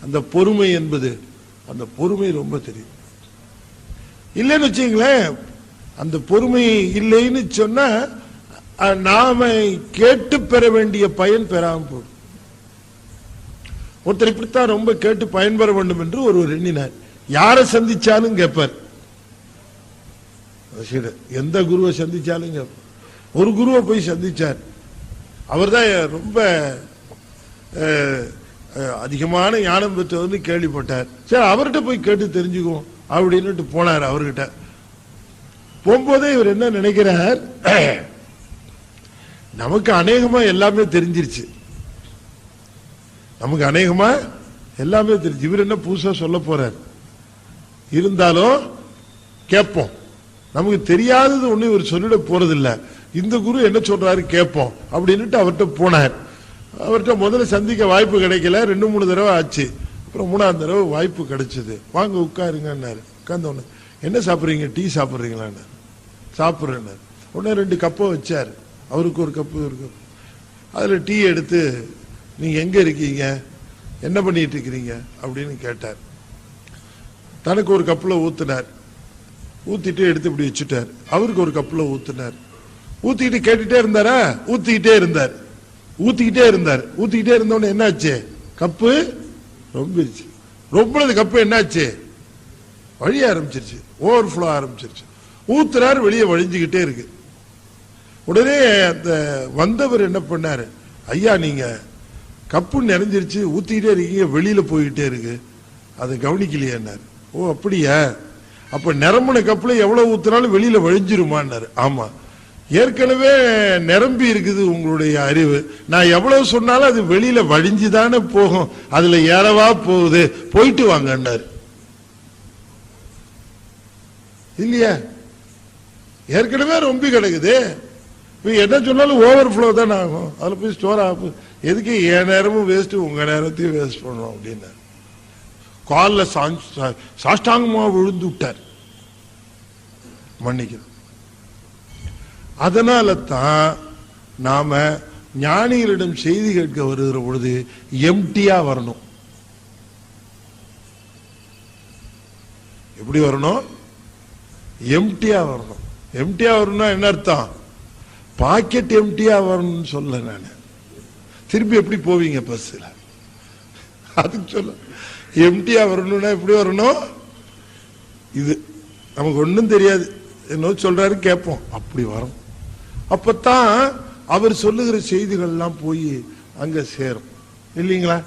அந்த பொறுமை என்பது, அந்த பொறுமை ரொம்ப தெரியும். இல்லைன்னு வச்சுங்களேன், அந்த பொறுமை இல்லைன்னு சொன்னா நாம கேட்டு பெற வேண்டிய பயன் பெறாம போடும். ஒருத்தர் இப்படித்தான் ரொம்ப கேட்டு பயன்பெற வேண்டும் என்று ஒருவர் எண்ணினார். யாரை சந்திச்சாலும் கேட்பார், எந்த குருவை சந்திச்சாலும் கேட்பார். ஒரு குருவை போய் சந்திச்சார். அவர் தான் ரொம்ப அதிகமான ஞானம் பெற்றவர்னு கேள்விப்பட்டார். சரி, அவர்கிட்ட போய் கேட்டு தெரிஞ்சுக்குவோம் அப்படின்னு போனார். அவர்கிட்ட போகும்போதே இவர் என்ன நினைக்கிறார், நமக்கு அநேகமா எல்லாமே தெரிஞ்சிருச்சு, நமக்கு அநேகமா எல்லாமே தெரிஞ்சு, இவர் என்ன புதுசா சொல்ல போறார், இருந்தாலும் கேட்போம். நமக்கு தெரியாதது ஒண்ணு இவர் சொல்லிட போறதில்லை, இந்த குரு என்ன சொல்றாரு கேட்போம் அப்படின்னுட்டு அவர்கிட்ட போனார். அவர்கிட்ட முதல்ல சந்திக்க வாய்ப்பு கிடைக்கல, 2-3 தடவை ஆச்சு. அப்புறம் 3ஆவது தடவை வாய்ப்பு கிடைச்சது. வாங்க உட்காருங்கன்னாரு. உட்கார்ந்த உடனே என்ன சாப்பிட்றீங்க, டீ சாப்பிட்றீங்களான்னு. சாப்பிட்றேன்னு உடனே 2 கப்பை வச்சார். அவருக்கு ஒரு கப்பு, ஒரு கப்பு. அதுல டீ எடுத்து, நீங்க எங்க இருக்கீங்க, என்ன பண்ணிட்டு இருக்கிறீங்க அப்படின்னு கேட்டார். தனக்கு ஒரு கப்புல ஊத்தினார். ஊத்திட்டு எடுத்து இப்படி வச்சுட்டார். அவருக்கு ஒரு கப்புல ஊத்தினார். ஊத்திக்கிட்டு கேட்டுட்டே இருந்தாரா, ஊத்திக்கிட்டே இருந்தார். ஊத்திக்கிட்டே இருந்தார். ஊத்திக்கிட்டே இருந்தோன்னு என்னாச்சு, கப்பு ரொம்பிருச்சு. ரொம்பினது கப்பு என்னாச்சு, வழிய ஆரம்பிச்சிருச்சு, ஓவர் ஃப்ளோ ஆரம்பிச்சிருச்சு. ஊத்துறாரு, வெளியே வழிஞ்சுக்கிட்டே இருக்கு. உடனே அந்த வந்தவர் என்ன பண்ணாரு, ஐயா நீங்க கப்பு நிறைஞ்சிருச்சு, ஊத்திக்கிட்டே இருக்கீங்க, வெளியில போயிட்டே இருக்கு, அதை கவனிக்கலையாரு. ஓ அப்படியா, அப்ப நிரம்பின கப்புல எவ்வளவு ஊத்துனாலும் வெளியில வழிஞ்சிருமான்னாரு. ஆமா, ஏற்கனவே நிரம்பி இருக்குது உங்களுடைய அறிவு, நான் எவ்வளவு சொன்னாலும் அது வெளியில வழிஞ்சுதானே போகும், அதுல ஏறவா போகுது, போயிட்டு வாங்கன்னாரு. இல்லையா, ஏற்கனவே ரொம்ப கிடக்குது, என்ன சொன்னாலும் ஓவர் ஃப்ளோ தானே ஆகும், அதுல போய் ஸ்டோர் ஆகும், எதுக்கு என் நேரமும் வேஸ்ட் உங்க நேரத்தையும் வேஸ்ட் பண்ணுவோம் அப்படின்னு கால்ல சாஷ்டாங்கமா விழுந்து விட்டார். மன்னிக்கணும். அதனால தான் நாம ஞானிகளிடம் செய்தி கேட்க வருகிற பொழுது எம்டியா வரணும். எப்படி வரணும்? எம்டியா வரணும். எம்டியா வரணும்னா என்ன அர்த்தம்? பாக்கெட் எம்டியா வரணும்னு சொல்ல நான். திருப்பி எப்படி போவீங்க பஸ்ல? அதுக்கு சொல்ல எம்டியா வரணும்னா எப்படி வரணும்? இது நமக்கு ஒன்றும் தெரியாது, என்ன சொல்றாரு கேட்போம், அப்படி வரும். அப்பத்தான் அவர் சொல்லுகிற செய்திகள்லாம் போய் அங்க சேரும் இல்லைங்களா?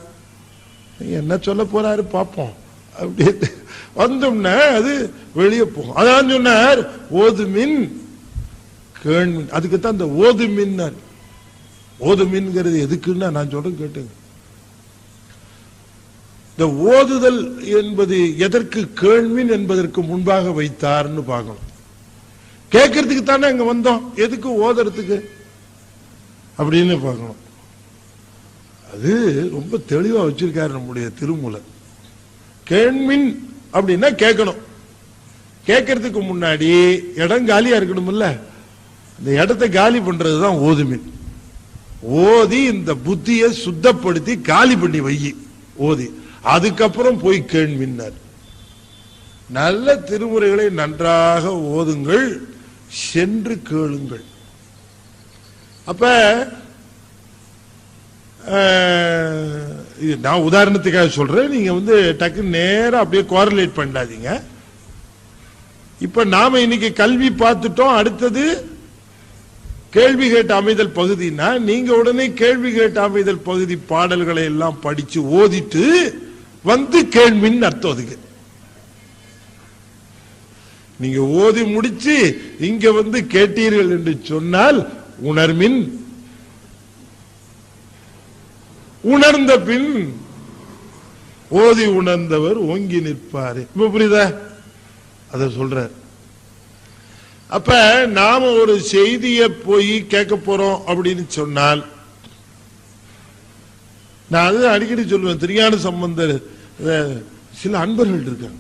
என்ன சொல்ல போறாரு பார்ப்போம். அப்படியே வந்தோம்னா அது வெளியே போகும். அதான் சொன்னார் ஓதுமின் கேள்மின். அதுக்குத்தான் இந்த ஓதுமின். ஓதுமின்ங்கிறது எதுக்குன்னா நான் சொல்றேன் கேட்டுங்க. இந்த ஓதுதல் என்பது எதற்கு கேள்வின் என்பதற்கு முன்பாக வைத்தார்னு பார்க்கணும். கேட்கறதுக்கு தானே அங்க வந்தோம், எதுக்கு ஓதுறதுக்கு அப்படின்னு பார்க்கணும். அது ரொம்ப தெளிவா வச்சிருக்காரு நம்முடைய திருமூலர். கேள்மின் அப்படின்னா கேட்கணும். கேட்கறதுக்கு முன்னாடி இடம் காலியா இருக்கணும்ல, இந்த இடத்தை காலி பண்றதுதான் ஓதுமின். ஓதி இந்த புத்தியை சுத்தப்படுத்தி காலி பண்ணி வை ஓதி, அதுக்கப்புறம் போய் கேள்வினார். நல்ல திருமுறைகளை நன்றாக ஓதுங்கள், சென்று கேளுங்கள். அப்ப நான் உதாரணத்துக்காக சொல்றேன், நீங்க டக்கு நேரம் அப்படியே கோரலேட் பண்ணாதீங்க. இப்ப நாம இன்னைக்கு கல்வி பார்த்துட்டோம், அடுத்தது கேள்வி கேட்டு அமைதல் பகுதினா நீங்க உடனே கேள்வி கேட்டு அமைதல் பகுதி பாடல்களை எல்லாம் படிச்சு ஓதிட்டு கேள்வின்னு அர்த்தம். அதுக்கு நீங்க ஓதி முடிச்சு இங்க கேட்டீர்கள் என்று சொன்னால் உணர்மின், உணர்ந்த பின் ஓதி உணர்ந்தவர் ஓங்கி நிற்பாரு. இப்ப புரியுதா? அத சொல்ற. அப்ப நாம ஒரு செய்தியை போய் கேட்க போறோம் அப்படின்னு சொன்னால், நான் அது அடிக்கடி சொல்லுவேன், திருஞான சம்பந்தர் சில அன்பர்கள் இருக்காங்க,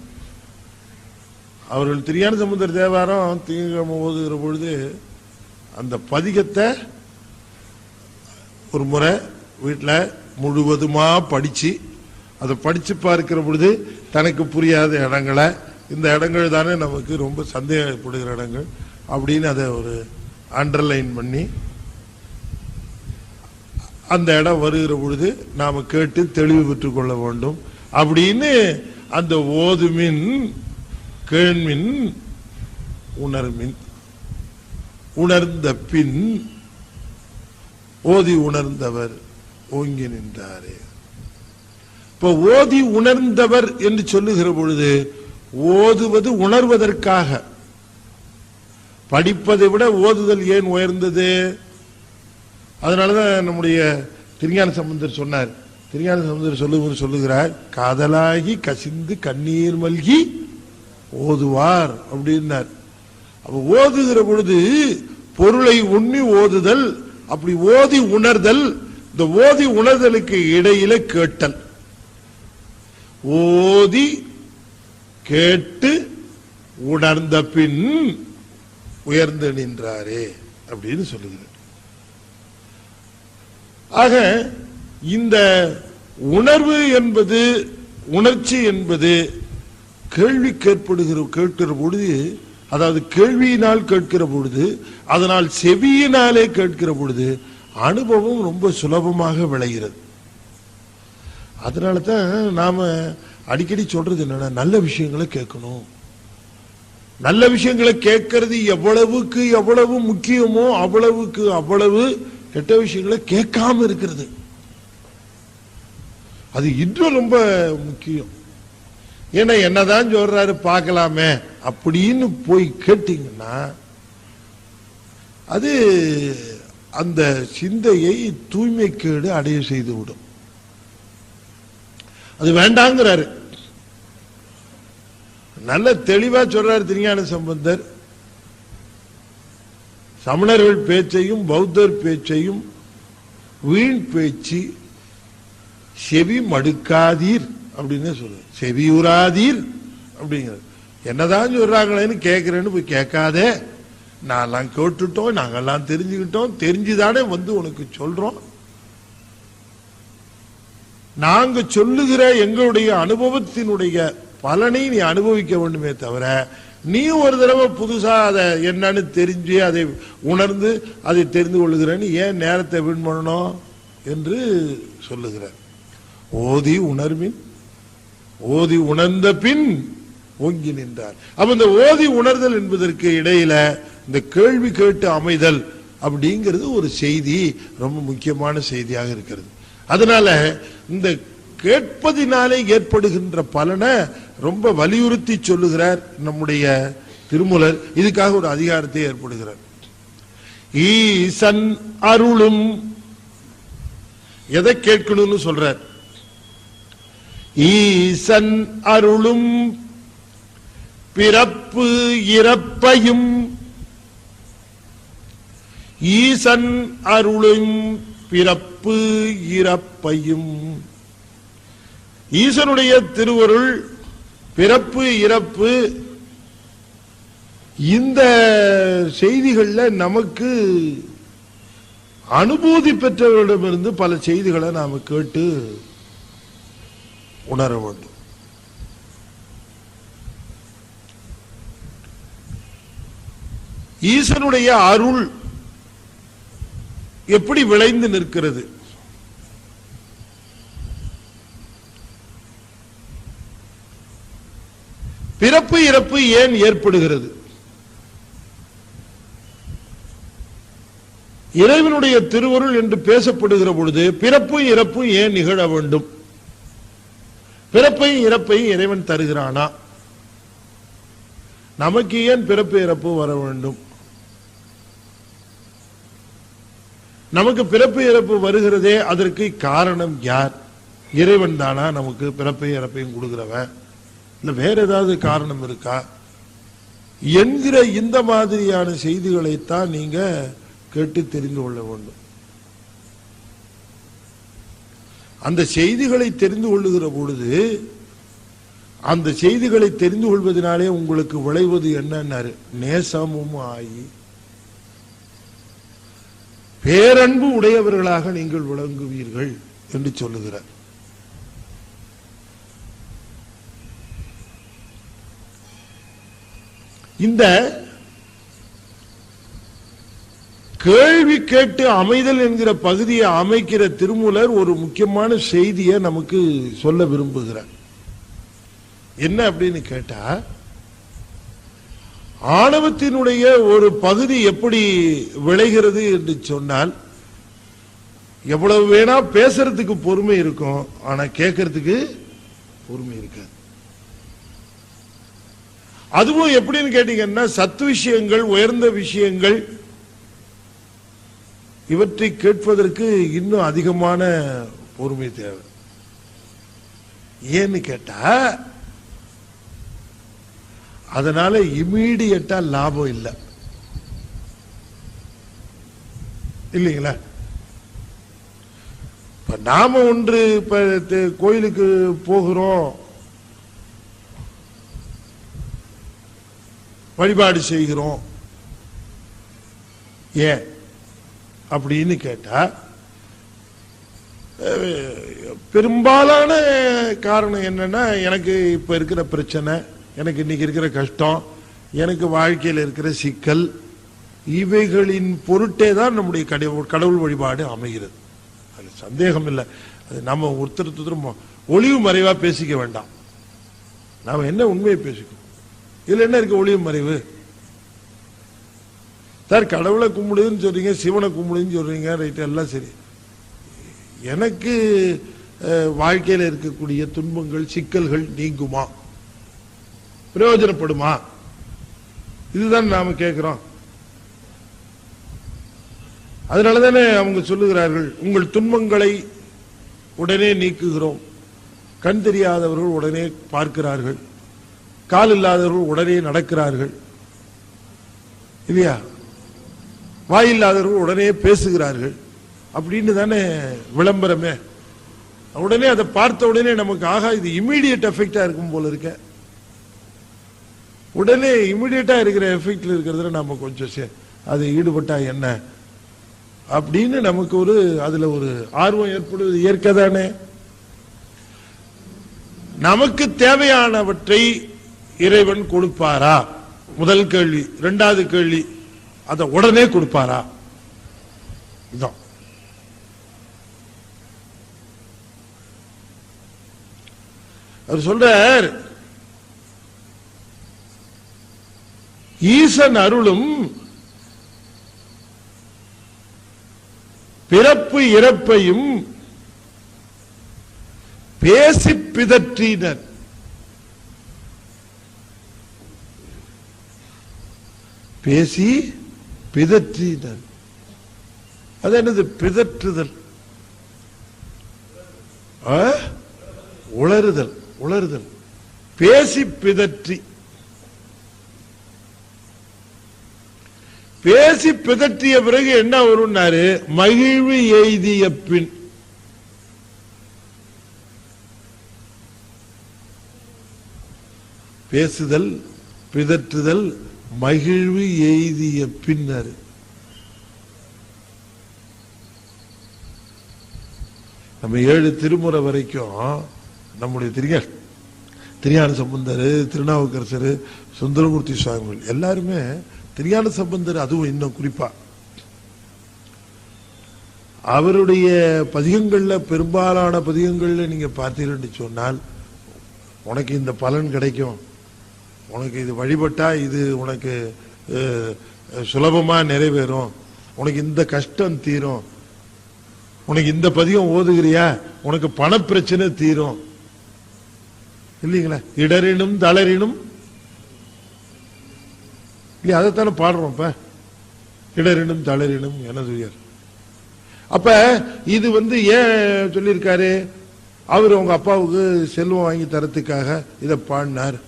அவர்கள் திருஞான சம்பந்தர் தேவாரம் திங்கட்கிழமை ஓதுகிற பொழுது அந்த பதிகத்தை ஒரு முறை வீட்டில் முழுவதுமா படிச்சு அதை படிச்சு பார்க்கிற பொழுது தனக்கு புரியாத இடங்களை, இந்த இடங்கள் தானே நமக்கு ரொம்ப சந்தேகப்படுகிற இடங்கள் அப்படின்னு அதை ஒரு அண்டர்லைன் பண்ணி அந்த இடம் வருகிற பொழுது நாம கேட்டு தெளிவு பெற்றுக் கொள்ள வேண்டும் அப்படின்னு அந்த ஓதுமின் கேள்மின் உணர்மின், உணர்ந்த பின் ஓதி உணர்ந்தவர் ஓங்கி நின்றாரே. இப்ப ஓதி உணர்ந்தவர் என்று சொல்லுகிற பொழுது ஓதுவது உணர்வதற்காக. படிப்பதை விட ஓதுதல் ஏன் உயர்ந்தது? அதனாலதான் நம்முடைய திருஞான சம்பந்தர் சொன்னார். திருஞான சம்பந்தர் சொல்லுகிறார், காதலாகி கசிந்து கண்ணீர் மல்கி ஓதுவார் அப்படின்னார். அப்ப ஓதுகிற பொழுது பொருளை உண்ணி ஓதுதல், அப்படி ஓதி உணர்தல். இந்த ஓதி உணர்தலுக்கு இடையில கேட்டல். ஓதி கேட்டு உணர்ந்த பின் உயர்ந்து நின்றாரே அப்படின்னு சொல்லுகிறார். ஆக இந்த உணர்வு என்பது, உணர்ச்சி என்பது கேள்வி கேட்கிற பொழுது, அதாவது கேள்வியினால் கேட்கிற பொழுது, அதனால் செவியினாலே கேட்கிற பொழுது அனுபவம் ரொம்ப சுலபமாக விளைகிறது. அதனால தான் நாம அடிக்கடி சொல்றது என்னன்னா, நல்ல விஷயங்களை கேட்கணும். நல்ல விஷயங்களை கேட்கறது எவ்வளவுக்கு எவ்வளவு முக்கியமோ அவ்வளவுக்கு அவ்வளவு கெட்ட விஷயங்களை கேட்காம இருக்கிறது அது இன்னும் ரொம்ப முக்கியம். ஏன்னா என்னதான் சொல்றாரு பார்க்கலாமே அப்படின்னு போய் கேட்டீங்கன்னா அது அந்த சிந்தையை தூய்மைக்கேடு அடைய செய்து விடும். அது வேண்டாங்கிறாரு. நல்ல தெளிவா சொல்றாரு திருஞான சம்பந்தர். சமணர்கள் பேச்சையும் பௌத்தர் பேச்சையும் வீண் பேச்சு செவி மடுக்காதீர் அப்படின்னு சொல்ற, செவியுறாதீர் அப்படிங்கிறது. என்னதான் சொல்றாங்களேன்னு கேட்கிறேன்னு போய் கேட்காதே. நான்லாம் கேட்டுட்டோம், நாங்கெல்லாம் தெரிஞ்சுக்கிட்டோம், தெரிஞ்சுதானே உனக்கு சொல்றோம். நாங்க சொல்லுகிற எங்களுடைய அனுபவத்தினுடைய பலனை நீ அனுபவிக்க வேண்டுமே தவிர நீ ஒரு தடவை புதுசா அதை என்னன்னு தெரிஞ்சு அதை உணர்ந்து அதை தெரிந்து கொள்ளுகிறேன்னு ஏன் நேரத்தை வீண் பண்ணணும் என்று சொல்லுகிறார். ஓதி உணர்வின் ஓதி உணர்ந்த பின் ஓங்கி நின்றார். அப்ப இந்த ஓதி உணர்தல் என்பதற்கு இடையில இந்த கேள்வி கேட்டு அமைதல் அப்படிங்கிறது ஒரு செய்தி, ரொம்ப முக்கியமான செய்தியாக இருக்கிறது. அதனால இந்த கேட்பதினாலே ஏற்படுகின்ற பலனை ரொம்ப வலியுறுத்தி சொல்லுகிறார் நம்முடைய திருமூலர். இதுக்காக ஒரு அதிகாரத்தை ஏற்படுகிறார். ஈசன் அருளும் எதை கேட்கணும்னு சொல்றார். ஈசன் அருளும் பிறப்பு இறப்பையும், ஈசன் அருளும் பிறப்பு இறப்பையும். ஈசனுடைய திருவருள், பிறப்பு இறப்பு, இந்த செய்திகள்ல நமக்கு அனுபூதி பெற்றவர்களிடமிருந்து பல செய்திகளை நாம கேட்டு உணர வேண்டும். ஈசனுடைய அருள் எப்படி விளைந்து நிற்கிறது? பிறப்பு இறப்பு ஏன் ஏற்படுகிறது? இறைவனுடைய திருவருள் என்று பேசப்படுகிற பொழுது பிறப்பும் இறப்பும் ஏன் நிகழ வேண்டும்? பிறப்பையும் இறப்பையும் இறைவன் தருகிறானா? நமக்கு ஏன் பிறப்பு இறப்பு வர வேண்டும்? நமக்கு பிறப்பு இறப்பு வருகிறதே, அதற்கு காரணம் யார்? இறைவன் தானா நமக்கு பிறப்பையும் இறப்பையும் கொடுக்கிறவன்? இல்ல வேற ஏதாவது காரணம் இருக்கா என்கிற இந்த மாதிரியான செய்திகளைத்தான் நீங்க கேட்டு தெரிந்து கொள்ள வேண்டும். அந்த செய்திகளை தெரிந்து கொள்ளுகிற பொழுது அந்த செய்திகளை தெரிந்து கொள்வதனாலே உங்களுக்கு விளைவது என்னன்னாரு, நேசமும் ஆகி பேரன்பு உடையவர்களாக நீங்கள் விளங்குவீர்கள் என்று சொல்லுகிறார். இந்த கேள்வி கேட்டு அமைதல் என்கிற பகுதியை அமைக்கிற திருமூலர் ஒரு முக்கியமான செய்தியை நமக்கு சொல்ல விரும்புகிறார். என்ன அப்படின்னு கேட்டா, ஆணவத்தினுடைய ஒரு பகுதி எப்படி விளைகிறது என்று சொன்னால், எவ்வளவு வேணா பேசுறதுக்கு பொறுமை இருக்கும், ஆனா கேட்கறதுக்கு பொறுமை இருக்காது. அதுவும் எப்படின்னு கேட்டீங்கன்னா, சத்து விஷயங்கள், உயர்ந்த விஷயங்கள், இவற்றை கேட்பதற்கு இன்னும் அதிகமான பொறுமை தேவை. ஏன்னு கேட்டா, அதனால இமீடியட்டா லாபம் இல்லை, இல்லைங்களா? இப்ப நாம ஒன்று இப்ப கோயிலுக்கு போகிறோம், வழிபாடு செய்கிறோம், ஏன் அப்படின்னு கேட்டா, பெரும்பாலான காரணம் என்னன்னா, எனக்கு இப்ப இருக்கிற பிரச்சனை, எனக்கு இன்னைக்கு இருக்கிற கஷ்டம், எனக்கு வாழ்க்கையில் இருக்கிற சிக்கல், இவைகளின் பொருட்டே தான் நம்முடைய கடவுள் வழிபாடு அமைகிறது. அது சந்தேகம் இல்லை. அது நம்ம ஒருத்தர் ஒளிவு மறைவா பேசிக்க வேண்டாம். நாம என்ன உண்மையை பேசிக்கணும். இதுல என்ன இருக்கு ஒளிவு மறைவு? சார் கடவுளை கும்பிடுன்னு சொல்றீங்க, சிவனை கும்பிடுன்னு சொல்றீங்க, ரைட், எல்லாம் சரி. எனக்கு வாழ்க்கையில் இருக்கக்கூடிய துன்பங்கள், சிக்கல்கள் நீங்குமா, பிரயோஜனப்படுமா? இதுதான் நாம கேட்கிறோம். அதனாலதானே அவங்க சொல்லுகிறார்கள், உங்கள் துன்பங்களை உடனே நீக்குகிறோம். கண் தெரியாதவர்கள் உடனே பார்க்கிறார்கள், கால் இல்லாதவர்கள் உடனே நடக்கிறார்கள், இல்லையா? வாயில்லாதவர்கள் உடனே பேசுகிறார்கள் அப்படின்னு தானே விளம்பரமே. உடனே அதை பார்த்த உடனே நமக்கு ஆகா இது இம்மீடியட் எஃபெக்டா இருக்கும் போல இருக்க. உடனே இம்மீடியட்டா இருக்கிற எஃபெக்ட்ல இருக்கிறதுல நம்ம கொஞ்சம் அது ஈடுபட்டா என்ன அப்படின்னு நமக்கு ஒரு அதுல ஒரு ஆர்வம் ஏற்படுவது இயற்கை தானே. நமக்கு தேவையானவற்றை இறைவன் கொடுப்பாரா? முதல் கேள்வி. இரண்டாவது கேள்வி, அதை உடனே கொடுப்பாரா? இதான். அவர் சொல்றார், ஈசன் அருளும் பிறப்பு இறப்பையும் பேசி பிதற்றினர். பேசி பிதற்றினர். அது என்னது? பிதற்றுதல், உளறுதல். உளறுதல், பேசி பிதற்றி. பேசி பிதற்றிய பிறகு என்ன வரும்னாரு? மகிழ்வு எய்திய பின். பேசுதல், பிதற்றுதல், மகிழ்வு எய்திய பின்னர். நம்ம 7 திருமுறை வரைக்கும் நம்முடைய திருஞான சம்பந்தர், திருநாவுக்கரசர், சுந்தரமூர்த்தி சுவாமிகள் எல்லாருமே, திருஞான சம்பந்தர் அதுவும் இன்னும் குறிப்பா அவருடைய பதிகங்கள்ல, பெரும்பாலான பதிகங்கள்ல நீங்க பார்த்தீங்கன்னு சொன்னால் உனக்கு இந்த பலன் கிடைக்கும், உனக்கு இது வழிபட்டா இது உனக்கு சுலபமா நிறைவேறும், உனக்கு இந்த கஷ்டம் தீரும், உனக்கு இந்த பதிகம் ஓதுகிறியா உனக்கு பண பிரச்சனை தீரும் இல்லீங்களா? இடரினும் தளரினும் இல்லையா? அதைத்தானே பாடுறோம். இப்ப இடரினும் தளரினும் எனது உயர். அப்ப இது ஏன் சொல்லியிருக்காரு? அவர் உங்க அப்பாவுக்கு செல்வம் வாங்கி தரத்துக்காக இதை பாடினார்.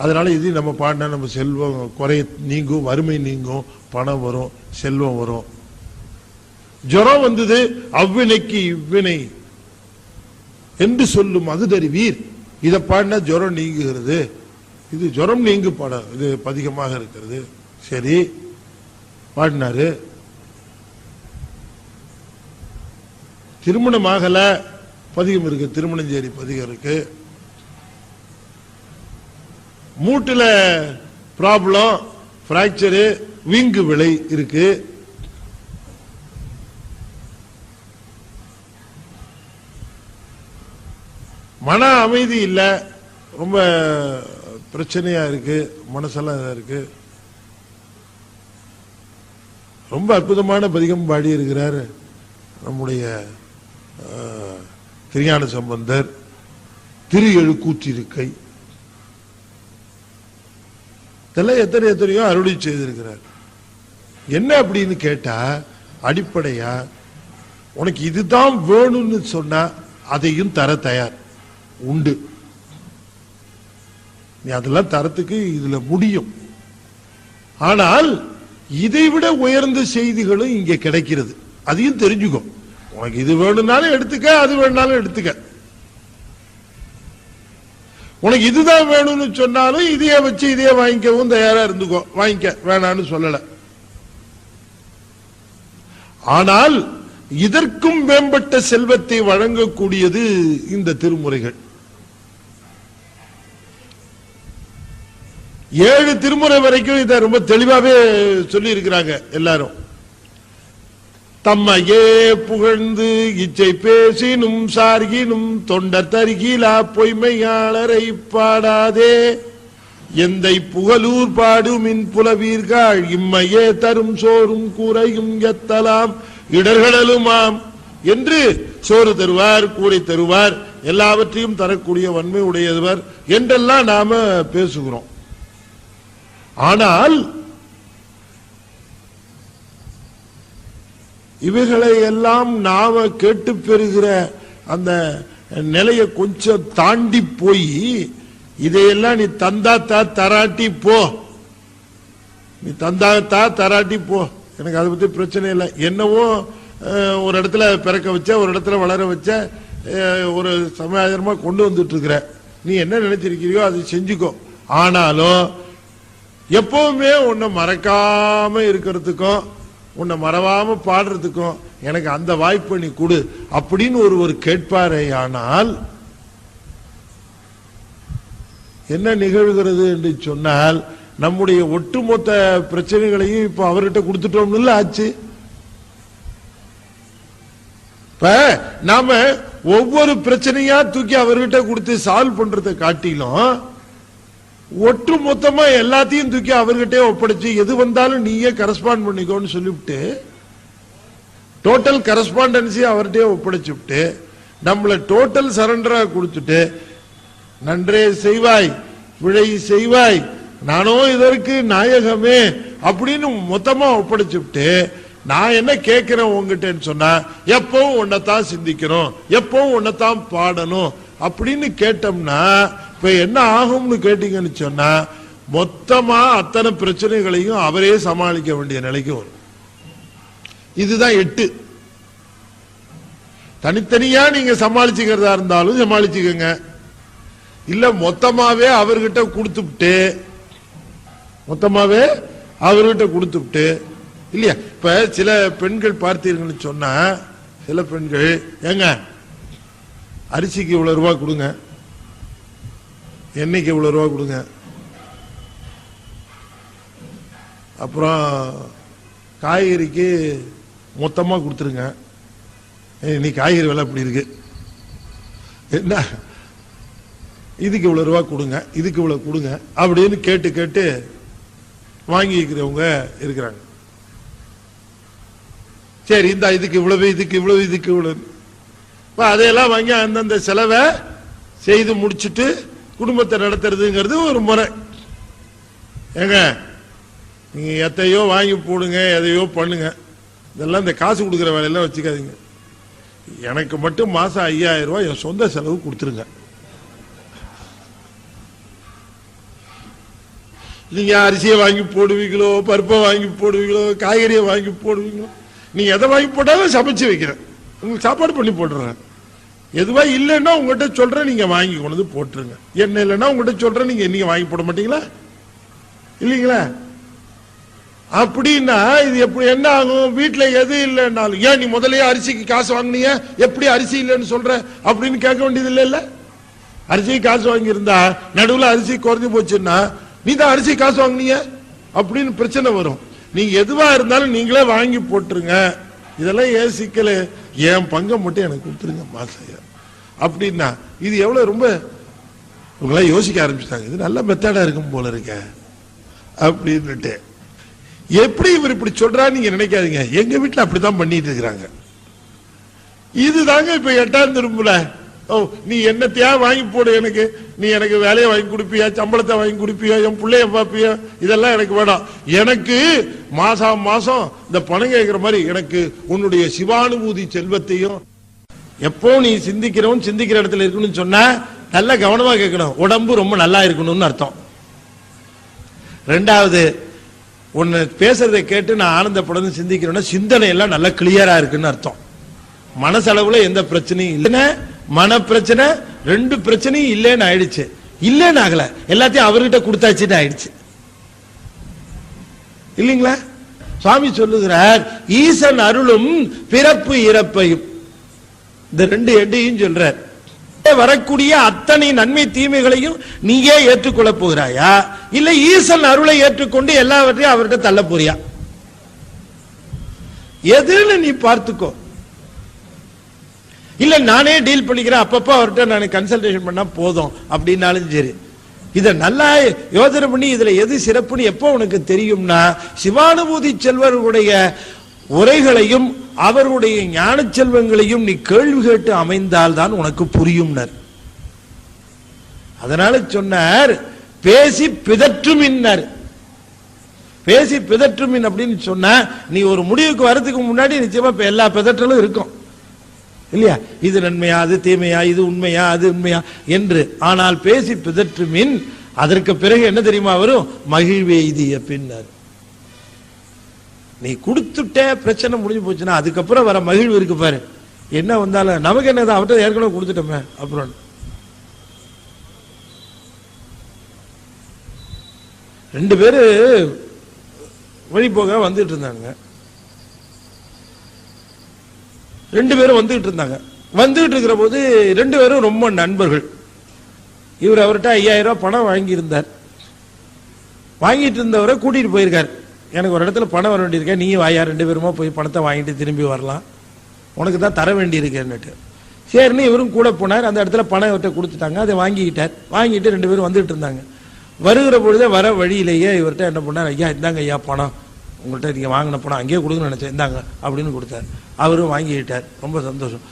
அதனால இது நம்ம பாடினா நம்ம செல்வம் குறை நீங்கும், வறுமை நீங்கும், பணம் வரும், செல்வம் வரும். ஜுரம் வந்தது, அவ்வினைக்கு இவ்வினை என்று சொல்லும் அகுதறிவீர். இதை பாடினா ஜுரம் நீங்குகிறது. இது ஜுரம் நீங்கு பாடம், இது பதிகமாக இருக்கிறது. சரி, பாடினாரு. திருமணமாகல, பதிகம் இருக்கு, திருமணஞ்சேரி பதிகம் இருக்கு. மூட்டுல ப்ராப்ளம், பிராக்சரு, வீங்கு விலை இருக்கு. மன அமைதி இல்ல, ரொம்ப பிரச்சனையா இருக்கு, மனசெல்லாம் இருக்கு. ரொம்ப அற்புதமான பதிகம் பாடி இருக்கிறார் நம்முடைய திருஞான சம்பந்தர். திரு எழுக்கூற்றிருக்கை இதெல்லாம் எத்தனையோ அருளி செய்திருக்கிறார். என்ன அப்படின்னு கேட்டா, அடிப்படையா உனக்கு இதுதான் வேணும்னு சொன்னா அதையும் தர தயார் உண்டு. நீ அதெல்லாம் தரத்துக்கு இதுல முடியும். ஆனால் இதைவிட உயர்ந்த செய்திகளும் இங்க கிடைக்கிறது. அதையும் தெரிஞ்சுக்கோ. உனக்கு இது வேணும்னாலும் எடுத்துக்க, அது வேணும்னாலும் எடுத்துக்க. உனக்கு இதுதான் வேணும்னு சொன்னாலும் இதையே வச்சு இதையே வாங்கிக்கவும் தயாரா இருந்துக்கோ. வாங்கிக்க, வேணான்னு சொல்லல. ஆனால் இதற்கும் மேம்பட்ட செல்வத்தை வழங்கக்கூடியது இந்த திருமுறைகள். 7 திருமுறை வரைக்கும் இதை ரொம்ப தெளிவாவே சொல்லி இருக்கிறாங்க எல்லாரும். தம்மையே புகழ்ந்து இச்சை பேசினும் சார்கினும் தொண்டர் தருகிலா பொய்மையாளரை பாடாதே எந்தை புகழூர் பாடுமின் புலவீர்கள் இம்மையே தரும் சோறும் கூரையும் எத்தலாம் இடர்களுமாம் என்று சோறு தருவார், கூரை தருவார், எல்லாவற்றையும் தரக்கூடிய வன்மை உடையவர் என்றெல்லாம் நாம பேசுகிறோம். ஆனால் இவைகளை எல்லாம் நாம கேட்டு பெறுகிற அந்த நிலையை கொஞ்சம் தாண்டி போய் இதையெல்லாம் நீ தந்தா தராட்டி போ, நீ தந்தா தராட்டி போ, எனக்கு அதை பத்தி பிரச்சனை இல்லை. என்னவோ ஒரு இடத்துல பிறக்க வச்ச, ஒரு இடத்துல வளர வச்ச, ஒரு சமாதானமா கொண்டு வந்துட்டு இருக்கிற, நீ என்ன நினைச்சிருக்கிறியோ அதை செஞ்சுக்கோ. ஆனாலும் எப்பவுமே உன்னை மறக்காம இருக்கிறதுக்கும், உன்னை மறவாம பாடுறதுக்கும் எனக்கு அந்த வாய்ப்பை நீ கொடு அப்படின்னு ஒருவர் கேட்பாரேயானால் என்ன நிகழ்கிறது என்று சொன்னால், நம்முடைய ஒட்டுமொத்த பிரச்சனைகளையும் இப்ப அவர்கிட்ட கொடுத்துட்டோம்னு ஆச்சு. இப்ப நாம ஒவ்வொரு பிரச்சனையா தூக்கி அவர்கிட்ட கொடுத்து சால்வ் பண்றதை காட்டிலும் ஒட்டு மொத்தமா எல்லாத்தையும் தூக்கி அவர்கிட்ட ஒப்படைச்சு எது வந்தாலும் நீயே கரஸ்பாண்ட் பண்ணிக்கோன்னு சொல்லிவிட்டு டோட்டல் கரஸ்பாண்டன்சி அவர்கிட்ட ஒப்படைச்சுட்டு நம்மள டோட்டல் சரண்டரா கொடுத்துட்டு நன்றே செய்வாய் விழை செய்வாய் நானோ இதற்கு நாயகமே அப்படின்னு மொத்தமா ஒப்படைச்சுட்டு நான் என்ன கேட்கிறேன் உங்ககிட்டன்னு சொன்னா எப்பவும் உன்னைத்தான் சிந்திக்கணும், எப்பவும் உன்னைத்தான் பாடணும் அப்படின்னு கேட்டோம்னா இப்ப என்ன ஆகும்னு கேட்டீங்கன்னு சொன்னா மொத்தமா அத்தனை பிரச்சனைகளையும் அவரே சமாளிக்க வேண்டிய நிலைக்கு வரும். இதுதான் 8. தனித்தனியா நீங்க சமாளிச்சுக்கிறதா இருந்தாலும் சமாளிச்சுக்கங்க, இல்ல மொத்தமாவே அவர்கிட்ட கொடுத்துட்டு இல்லையா. இப்ப சில பெண்கள் பார்த்தீர்கள்னு சொன்னா, சில பெண்கள் ஏங்க அரிசிக்கு இவ்வளவு ரூபாய் கொடுங்க, எண்ணெய்க்கு இவ்வளவு ரூபாய் கொடுங்க, அப்புறம் காய்கறிக்கு மொத்தமா கொடுத்துருங்க, நீ காய்கறி விலை அப்படி இருக்கு, என்ன இதுக்கு இவ்வளவு ரூபாய் கொடுங்க, இதுக்கு இவ்வளவு கொடுங்க அப்படின்னு கேட்டு கேட்டு வாங்கிக்கிறவங்க இருக்கிறாங்க. சரி இந்த இதுக்கு இவ்வளவு, இதுக்கு இவ்வளவு, இதுக்கு இவ்வளவு, அதையெல்லாம் வாங்கி அந்தந்த செலவை செய்து முடிச்சுட்டு குடும்பத்தை நடத்துறதுங்கிறது ஒரு முறை. ஏங்க நீங்க எத்தையோ வாங்கி போடுங்க, எதையோ பண்ணுங்க, இதெல்லாம் இந்த காசு கொடுக்குற வேலையெல்லாம் வச்சுக்காதீங்க. எனக்கு மட்டும் மாசம் 5000 ரூபாய் என் சொந்த செலவு கொடுத்துருங்க. நீங்க அரிசியை வாங்கி போடுவீங்களோ, பருப்பை வாங்கி போடுவீங்களோ, காய்கறியை வாங்கி போடுவீங்களோ, நீங்க எதை வாங்கி போட்டாலும் சமைச்சு வைக்கிறேன், உங்களுக்கு சாப்பாடு பண்ணி போட்டுறேன். எதுவா இல்லைன்னா உங்ககிட்ட சொல்றேன், நீங்க வாங்கி கொண்டு போட்டுருங்க. என்ன இல்லைன்னா உங்ககிட்ட சொல்றேன், நீங்க வாங்கி போட மாட்டீங்களா இல்லீங்களா? அப்படின்னா இது எப்படி என்ன ஆகும்? வீட்டுல எது இல்லைன்னாலும் ஏன் நீ முதலே அரிசிக்கு காசு வாங்கினீங்க, எப்படி அரிசி இல்லைன்னு சொல்ற அப்படின்னு கேட்க வேண்டியது இல்ல. அரிசிக்கு காசு வாங்கி இருந்தா நடுவில் அரிசி குறைஞ்சு போச்சுன்னா நீ தான் அரிசி காசு வாங்கினீங்க அப்படின்னு பிரச்சனை வரும். நீங்க எதுவா இருந்தாலும் நீங்களே வாங்கி போட்டுருங்க. இதெல்லாம் ஏன் சிக்கல, என் பங்கை மட்டும் எனக்கு கொடுத்துருங்க மாசையா அப்படின்னா இது எவ்வளவு ரொம்ப உங்களாம் யோசிக்க ஆரம்பிச்சிட்டாங்க. இது நல்ல மெத்தடா இருக்கும் போல இருக்க அப்படின்னுட்டு. எப்படி இவர் இப்படி சொல்றா நீங்க நினைக்காதீங்க, எங்க வீட்டுல அப்படித்தான் பண்ணிட்டு இருக்கிறாங்க. இதுதாங்க இப்ப 8ஆம் திரும்பல. ஓ நீ என்னத்தையா வாங்கி போடு, எனக்கு நீ எனக்கு வேலையை வாங்கி கொடுப்பியா, சம்பளத்தை வாங்கி கொடுப்பியா, என் பிள்ளைய பாப்பியா, இதெல்லாம் எனக்கு வேணாம். எனக்கு மாசம் மாசம் இந்த பணம் கேட்கிற மாதிரி எனக்கு உன்னுடைய சிவானுபூதி செல்வத்தையும் எப்போ நீ சிந்திக்கிறவன் சிந்திக்கிற இடத்துல இருக்கணும்னு சொன்னா நல்லா கவனமா கேட்கணும். உடம்பு ரொம்ப நல்லா இருக்கணும்னு அர்த்தம். 2வது உன்னை பேசுறதை கேட்டு நான் ஆனந்தப்படணும் சிந்திக்கிறேன்னா சிந்தனை எல்லாம் நல்லா கிளியரா இருக்குன்னு அர்த்தம். மனசளவுல எந்த பிரச்சனையும் இல்லைன்னா மன பிரச்சனை 2 பிரச்சனையும் இல்லைன்னு ஆயிடுச்சு. இல்லைன்னு ஆகல, எல்லாத்தையும் அவர்கிட்ட கொடுத்தாச்சுன்னு ஆயிடுச்சு இல்லீங்களா? சுவாமி சொல்லுகிறார், ஈசன் அருளும் பிறப்பு இறப்பையும், இந்த 2 எண்டையும் சொல்றார். வரக்கூடிய அத்தனை நன்மை தீமைகளையும் நீயே ஏற்றுக்கொள்ள போகிறாயா, இல்ல ஈசன் அருளை ஏற்றுக்கொண்டு எல்லாவற்றையும் அவர்கிட்ட தள்ள போறியா? எதுன்னு நீ பார்த்துக்கோ. இல்ல நானே டீல் பண்ணிக்கிறேன், அப்பப்போ அவர்கிட்ட நான் கன்சல்டேஷன் பண்ணா போதும் அப்படின்னாலும் சரி. இத நல்லா யோசனை பண்ணி இதுல எது சிறப்புன்னு எப்போ உனக்கு தெரியும்னா சிவானுபூதி செல்வர்களுடைய உரைகளையும் அவர்களுடைய ஞான செல்வங்களையும் நீ கேள்வி கேட்டு அமைந்தால் தான் உனக்கு புரியும். அதனால சொன்னார் பேசி பிதற்றுமின்னார். பேசி பிதற்றுமின் அப்படின்னு சொன்ன நீ ஒரு முடிவுக்கு வரதுக்கு முன்னாடி நிச்சயமா எல்லா பிதற்றலும் இருக்கும் இல்லையா? இது நன்மையா, அது தீமையா, இது உண்மையா, அது உண்மையா என்று. ஆனால் பேசி பிதற்றுமின் அதற்கு பிறகு என்ன தெரியுமா வரும்? மகிழ்வெய்திய பின்னர். நீ கொடுத்துட்ட பிரச்சனை முடிஞ்சு போச்சுன்னா அதுக்கப்புறம் வர மகிழ்வு இருக்கு பாரு. என்ன வந்தாலும் நமக்கு என்னதான், அவர்கிட்ட ஏற்கனவே கொடுத்துட்டோமே. அப்புறம் 2 பேரு வழி போக வந்துட்டு இருந்தாங்க. 2 பேரும் வந்துகிட்டு இருந்தாங்க. வந்துகிட்டு இருக்கிற போது 2 பேரும் ரொம்ப நண்பர்கள். இவர் அவர்கிட்ட 5000 ரூபாய் பணம் வாங்கியிருந்தார். வாங்கிட்டு இருந்தவரை கூட்டிட்டு போயிருக்கார். எனக்கு ஒரு இடத்துல பணம் வர வேண்டியிருக்கேன், நீ வாயா 2 பேருமா போய் பணத்தை வாங்கிட்டு திரும்பி வரலாம், உனக்கு தான் தர வேண்டியிருக்கேன்னுட்டு. சரின்னு இவரும் கூட போனார். அந்த இடத்துல பணம் இவர்கிட்ட கொடுத்துட்டாங்க. அதை வாங்கிக்கிட்டார். வாங்கிட்டு 2 பேரும் வந்துட்டு இருந்தாங்க. வருகிற பொழுதே வர வழியிலேயே இவர்கிட்ட என்ன பண்ணார், ஐயா இந்தாங்க ஐயா பணம், உங்கள்கிட்ட நீங்கள் வாங்கின பணம் அங்கேயே கொடுங்கன்னு நினச்சேன், இந்தாங்க அப்படின்னு கொடுத்தார். அவரும் வாங்கிக்கிட்டார். ரொம்ப சந்தோஷம்.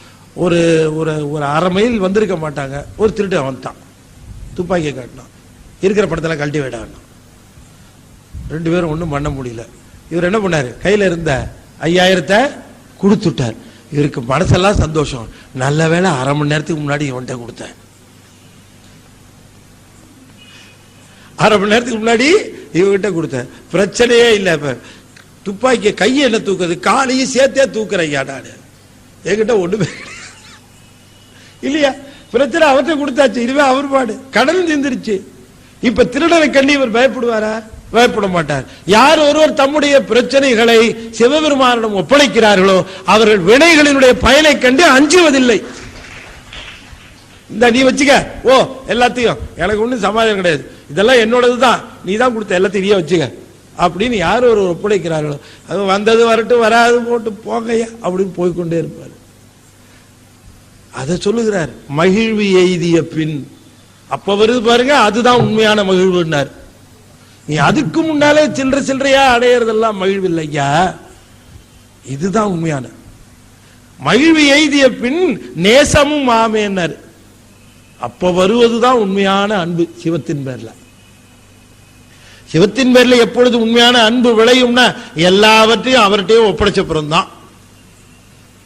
ஒரு ஒரு ஒரு 1/2 மைல் வந்திருக்க மாட்டாங்க, ஒரு திருட்டு வந்துட்டான், துப்பாக்கியை காட்டினான், இருக்கிற படத்தில் கழட்டி விடான்னா. 2 பேரும் ஒன்றும் பண்ண முடியல. இவர் என்ன பண்ணார், கையில் இருந்த 5000 கொடுத்துட்டார். இவருக்கு மனசெல்லாம் சந்தோஷம். நல்ல வேளை 1/2 மணி நேரத்துக்கு முன்னாடி இவன்கிட்ட கொடுத்தேன். 1/2 மணி நேரத்துக்கு முன்னாடி இவங்கிட்ட கொடுத்தேன். பிரச்சனையே இல்லை. இப்ப துப்பாக்கிய கையை என்ன தூக்குறது, காலையும் சேர்த்தே தூக்குற ஐயா நான், என்கிட்ட ஒண்ணுமே இல்லையா. பிரச்சனை அவர்கிட்ட கொடுத்தாச்சு, இதுவே அவர் பாடு, கடல் தீர்ந்துருச்சு. இப்ப திருடனை கண்டி இவர் பயப்படுவாரா? பயப்பட மாட்டார். யார் ஒருவர் தம்முடைய பிரச்சனைகளை சிவபெருமானிடம் ஒப்படைக்கிறார்களோ அவர்கள் வினைகளினுடைய பயனை கண்டு அஞ்சுவதில்லை. இந்த நீ வச்சுக்க, ஓ எல்லாத்தையும், எனக்கு ஒன்றும் சமாதானம் கிடையாது, இதெல்லாம் என்னோடது தான், நீ தான் கொடுத்த, எல்லாத்தையும் நீயே வச்சுக்க அப்படின்னு யார் ஒரு ஒப்படைக்கிறார்களோ அது வந்தது வரட்டும், வராது போட்டு போகையா அப்படின்னு போய்கொண்டே இருப்பார். அதை சொல்லுகிறார், மகிழ்வு எய்திய பின். அப்ப வருது பாருங்க, அதுதான் உண்மையான மகிழ்வுன்னார். நீ அதுக்கு முன்னாலே சில்லறையா அடையிறதெல்லாம் மகிழ்வு இல்லையா, இதுதான் உண்மையான மகிழ்வு. எய்திய பின் நேசமும் ஆமேன்னார். அப்ப வருவதுதான் உண்மையான அன்பு சிவத்தின் பேர்ல. சிவத்தின் பேர்ல எப்பொழுது உண்மையான அன்பு விளையும்னா எல்லாவற்றையும் அவர்கிட்டயே ஒப்படைச்ச பிறகு தான்.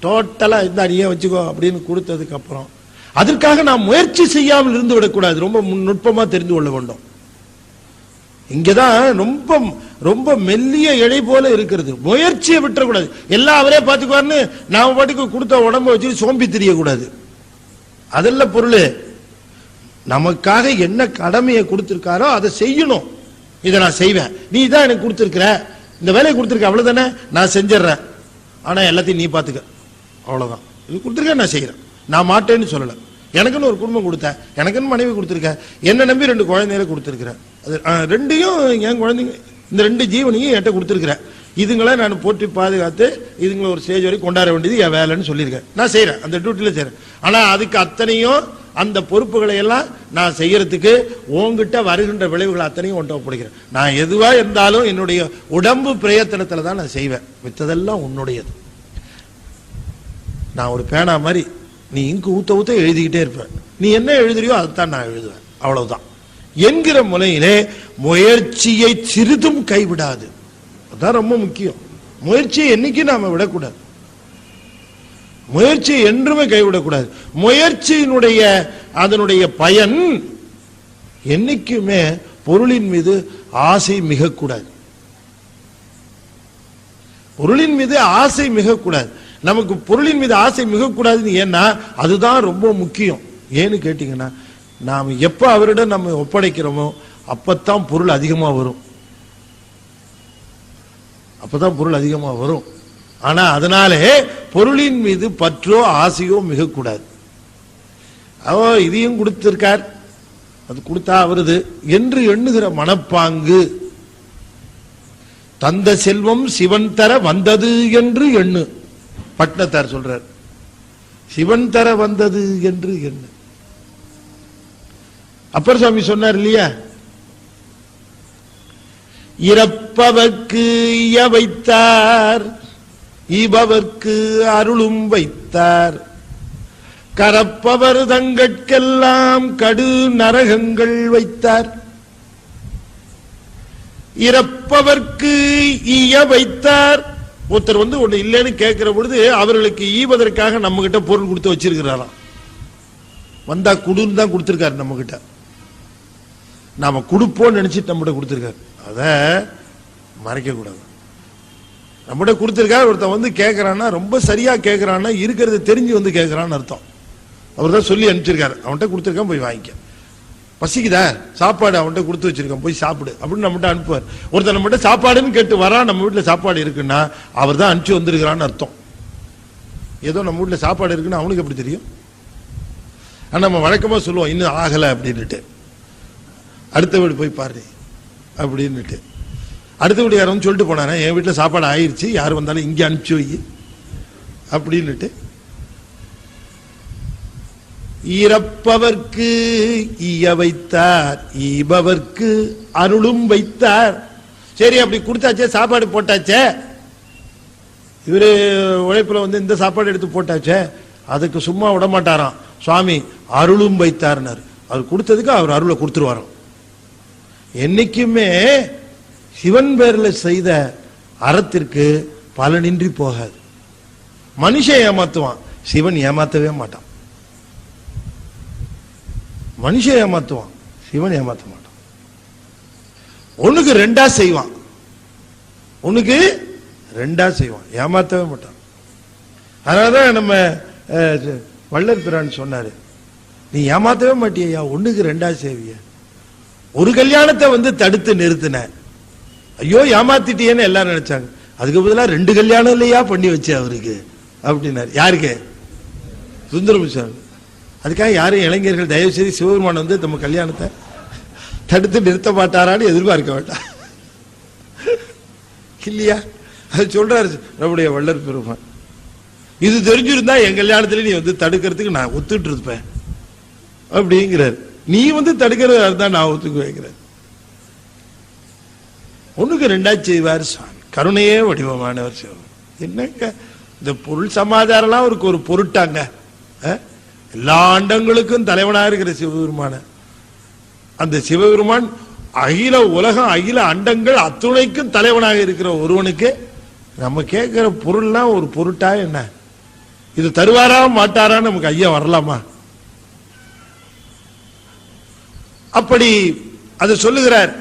டோட்டலா இந்த அடியே வச்சுக்கோ அப்படின்னு கொடுத்ததுக்கு அப்புறம் அதற்காக நாம் முயற்சி செய்யாமல் இருந்து விடக்கூடாது. ரொம்ப நுட்பமா தெரிந்து கொள்ள வேண்டும். இங்கதான் ரொம்ப ரொம்ப மெல்லிய இழை போல இருக்கிறது. முயற்சியை விட்டுறக்கூடாது. எல்லாம் அவரே பார்த்துக்குவார்னு நாம பாட்டுக்கு கொடுத்த உடம்ப வச்சு சோம்பி தெரியக்கூடாது. அதெல்லாம் பொருள். நமக்காக என்ன கடமையை கொடுத்திருக்காரோ அதை செய்யணும். இதை நான் செய்வேன், நீ தான் எனக்கு கொடுத்திருக்கிற, இந்த வேலையை கொடுத்திருக்க, அவ்வளவுதானே, நான் செஞ்சிடறேன், ஆனா எல்லாத்தையும் நீ பாத்துக்க, அவ்வளவுதான். இது கொடுத்திருக்க, நான் செய்யறேன், நான் மாட்டேன்னு சொல்லல. எனக்குன்னு ஒரு குடும்பம் கொடுத்த, எனக்குன்னு மனைவி கொடுத்திருக்க, என்ன நம்பி 2 குழந்தைகளை கொடுத்திருக்கிறேன். அது 2யும் என் குழந்தைங்க, இந்த 2 ஜீவனையும் என்கிட்ட கொடுத்திருக்கிறேன். இதுங்களை நான் போற்றி பாதுகாத்து இதுங்களை ஒரு ஸ்டேஜ் வரைக்கும் கொண்டாட வேண்டியது என் வேலைன்னு சொல்லியிருக்கேன். நான் செய்யறேன், அந்த டியூட்டில செய்யறேன். ஆனா அதுக்கு அத்தனையும் அந்த பொறுப்புகளை எல்லாம் நான் செய்யறதுக்கு உங்ககிட்ட வருகின்ற விளைவுகள் அத்தனையும் ஒன்றை ஒப்படைக்கிறேன். நான் எதுவா இருந்தாலும் என்னுடைய உடம்பு பிரயத்தனத்துல தான் நான் செய்வேன், மித்ததெல்லாம் உன்னுடையது. நான் ஒரு பேனா மாதிரி, நீ இங்கு ஊத்த ஊத்த எழுதிக்கிட்டே இருப்பேன், நீ என்ன எழுதுறியோ அதைத்தான் நான் எழுதுவேன், அவ்வளவுதான் என்கிற முறையிலே முயற்சியை சிறிதும் கைவிடாது. அதான் ரொம்ப முக்கியம். முயற்சியை என்னைக்கு நாம விடக்கூடாது, முயற்சியை என்றுமே கைவிடக்கூடாது. முயற்சியினுடைய அதனுடைய பயன் என்னைக்குமே பொருளின் மீது ஆசை மிகக்கூடாது. பொருளின் மீது ஆசை மிகக்கூடாது. நமக்கு பொருளின் மீது ஆசை மிகக்கூடாதுன்னு ஏன்னா அதுதான் ரொம்ப முக்கியம். ஏன்னு கேட்டீங்கன்னா, நாம் எப்ப அவரிடம் நம்ம ஒப்படைக்கிறோமோ அப்பத்தான் பொருள் அதிகமா வரும், அப்பதான் பொருள் அதிகமா வரும். ஆனா அதனாலே பொருளின் மீது பற்றோ ஆசையோ மிகக்கூடாது. அவ இதையும் கொடுத்திருக்கார், அது கொடுத்தா வருது என்று எண்ணுகிற மனப்பாங்கு. தந்த செல்வம் சிவன் தர வந்தது என்று எண்ணு, பட்னத்தார் சொல்றார். சிவன் தர வந்தது என்று எண்ணு. அப்பர் சுவாமி சொன்னார் இல்லையா, இறப்பவர்க்கு ஈய வைத்தார், ஈபவர்க்கு அருளும் வைத்தார், கரப்பவர் தங்கட்கெல்லாம் கடு நரகங்கள் வைத்தார். இறப்பவர்க்கு ஈய வைத்தார். ஒருத்தர் ஒண்ணு இல்லைன்னு கேட்கிற பொழுது அவர்களுக்கு ஈவதற்காக நம்ம கிட்ட பொருள் கொடுத்து வச்சிருக்கிறாராம். வந்தா குடுன்னு தான் கொடுத்திருக்காரு நம்ம கிட்ட, நாம கொடுப்போம் நினைச்சிட்டு நம்ம கொடுத்திருக்காரு. அத மறைக்க கூடாது. நம்மகிட்ட கொடுத்திருக்காரு. ஒருத்தன் வந்து கேட்கறான்னா ரொம்ப சரியா கேட்கறான்னா இருக்கிறது தெரிஞ்சு வந்து கேட்கறான்னு அர்த்தம். அவர் தான் சொல்லி அனுப்பிச்சிருக்காரு, அவன்கிட்ட கொடுத்திருக்கான் போய் வாங்கிக்க. பசிக்குதா, சாப்பாடு அவன்கிட்ட கொடுத்து வச்சிருக்கான் போய் சாப்பிடு அப்படின்னு நம்மகிட்ட அனுப்புவார். ஒருத்தர் நம்மகிட்ட சாப்பாடுன்னு கேட்டு வரா, நம்ம வீட்டுல சாப்பாடு இருக்குன்னா அவர் தான் அனுப்பிச்சு வந்திருக்கிறான்னு அர்த்தம். ஏதோ நம்ம வீட்டில் சாப்பாடு இருக்குன்னு அவனுக்கு எப்படி தெரியும்? ஆனால் நம்ம வழக்கமாக சொல்லுவோம் இன்னும் ஆகலை அப்படின்னுட்டு. அடுத்த வீடு போய் பாரு அப்படின்னுட்டு. அடுத்த வீட்டுக்காரன் சொல்லிட்டு போனானே என் வீட்டில் சாப்பாடு ஆயிடுச்சு, யார் வந்தாலும் இங்கே அனுப்பிச்சு வை அப்படின்னுட்டு. ஈரப்பவர்க்கு ஈய வைத்தார், ஈபவர்க்கு அருளும் வைத்தார். சரி, அப்படி கொடுத்தாச்சே, சாப்பாடு போட்டாச்சே, இவரு உழைப்புல வந்து இந்த சாப்பாடு எடுத்து போட்டாச்சே, அதுக்கு சும்மா விட மாட்டாராம். சுவாமி அருளும் வைத்தார்னார். அவர் கொடுத்ததுக்கு அவர் அருளை கொடுத்துருவாராம். என்னைக்குமே சிவன் பேர்ல செய்த அறத்திற்கு பலனின்றி போகாது. மனுஷன் ஏமாத்துவான், சிவன் ஏமாத்தவே மாட்டான். மனுஷன் ஏமாத்துவான், சிவன் ஏமாத்த மாட்டான். ஒண்ணுக்கு ரெண்டா செய்வான், ஒண்ணுக்கு ரெண்டா செய்வான், ஏமாத்தவே மாட்டான். அதனாலதான் நம்ம வள்ளல் பிரான் சொன்னாரு, நீ ஏமாத்தவே மாட்டியா, ஒண்ணுக்கு ரெண்டா செய்விய. ஒரு கல்யாணத்தை வந்து தடுத்து நிறுத்தின, ஐயோ ஏமாத்திட்டியேன்னு எல்லாரும் நினைச்சாங்க. அதுக்கு பதிலாக 2 கல்யாணம் இல்லையா பண்ணி வச்சு அவருக்கு அப்படின்னாரு. யாருக்கு? சுந்தரமிசாமி. அதுக்காக யாரும் இளைஞர்கள் தயவு செய்து சிவபெருமான் வந்து நம்ம கல்யாணத்தை தடுத்து நிறுத்த மாட்டாரான்னு எதிர்பார்க்க வேண்டாம் இல்லையா? அது சொல்றாரு நம்முடைய வள்ளல் பெருமான். இது தெரிஞ்சிருந்தா என் கல்யாணத்துல நீ வந்து தடுக்கிறதுக்கு நான் ஒத்துட்டு இருப்பேன் அப்படிங்கிறார். நீ வந்து தடுக்கிறதா இருந்தா நான் ஒத்துக்கு வைக்கிறேன். ஒண்ணுக்கு ரெண்டா செய்வார் சுவாமி. கருணையே வடிவமானவர் சிவம். என்னங்க இந்த பொருள் சமாதாரம்லாம் அவருக்கு ஒரு பொருட்டாங்க. எல்லா அண்டங்களுக்கும் தலைவனாக இருக்கிற சிவபெருமான அந்த சிவபெருமான் அகில உலகம் அகில அண்டங்கள் அத்துணைக்கும் தலைவனாக இருக்கிற ஒருவனுக்கு நம்ம கேட்கிற பொருள்லாம் ஒரு பொருட்டா என்ன? இது தருவாரா மாட்டாரா நமக்கு ஐயா வரலாமா? அப்படி அது சொல்லுகிறார்.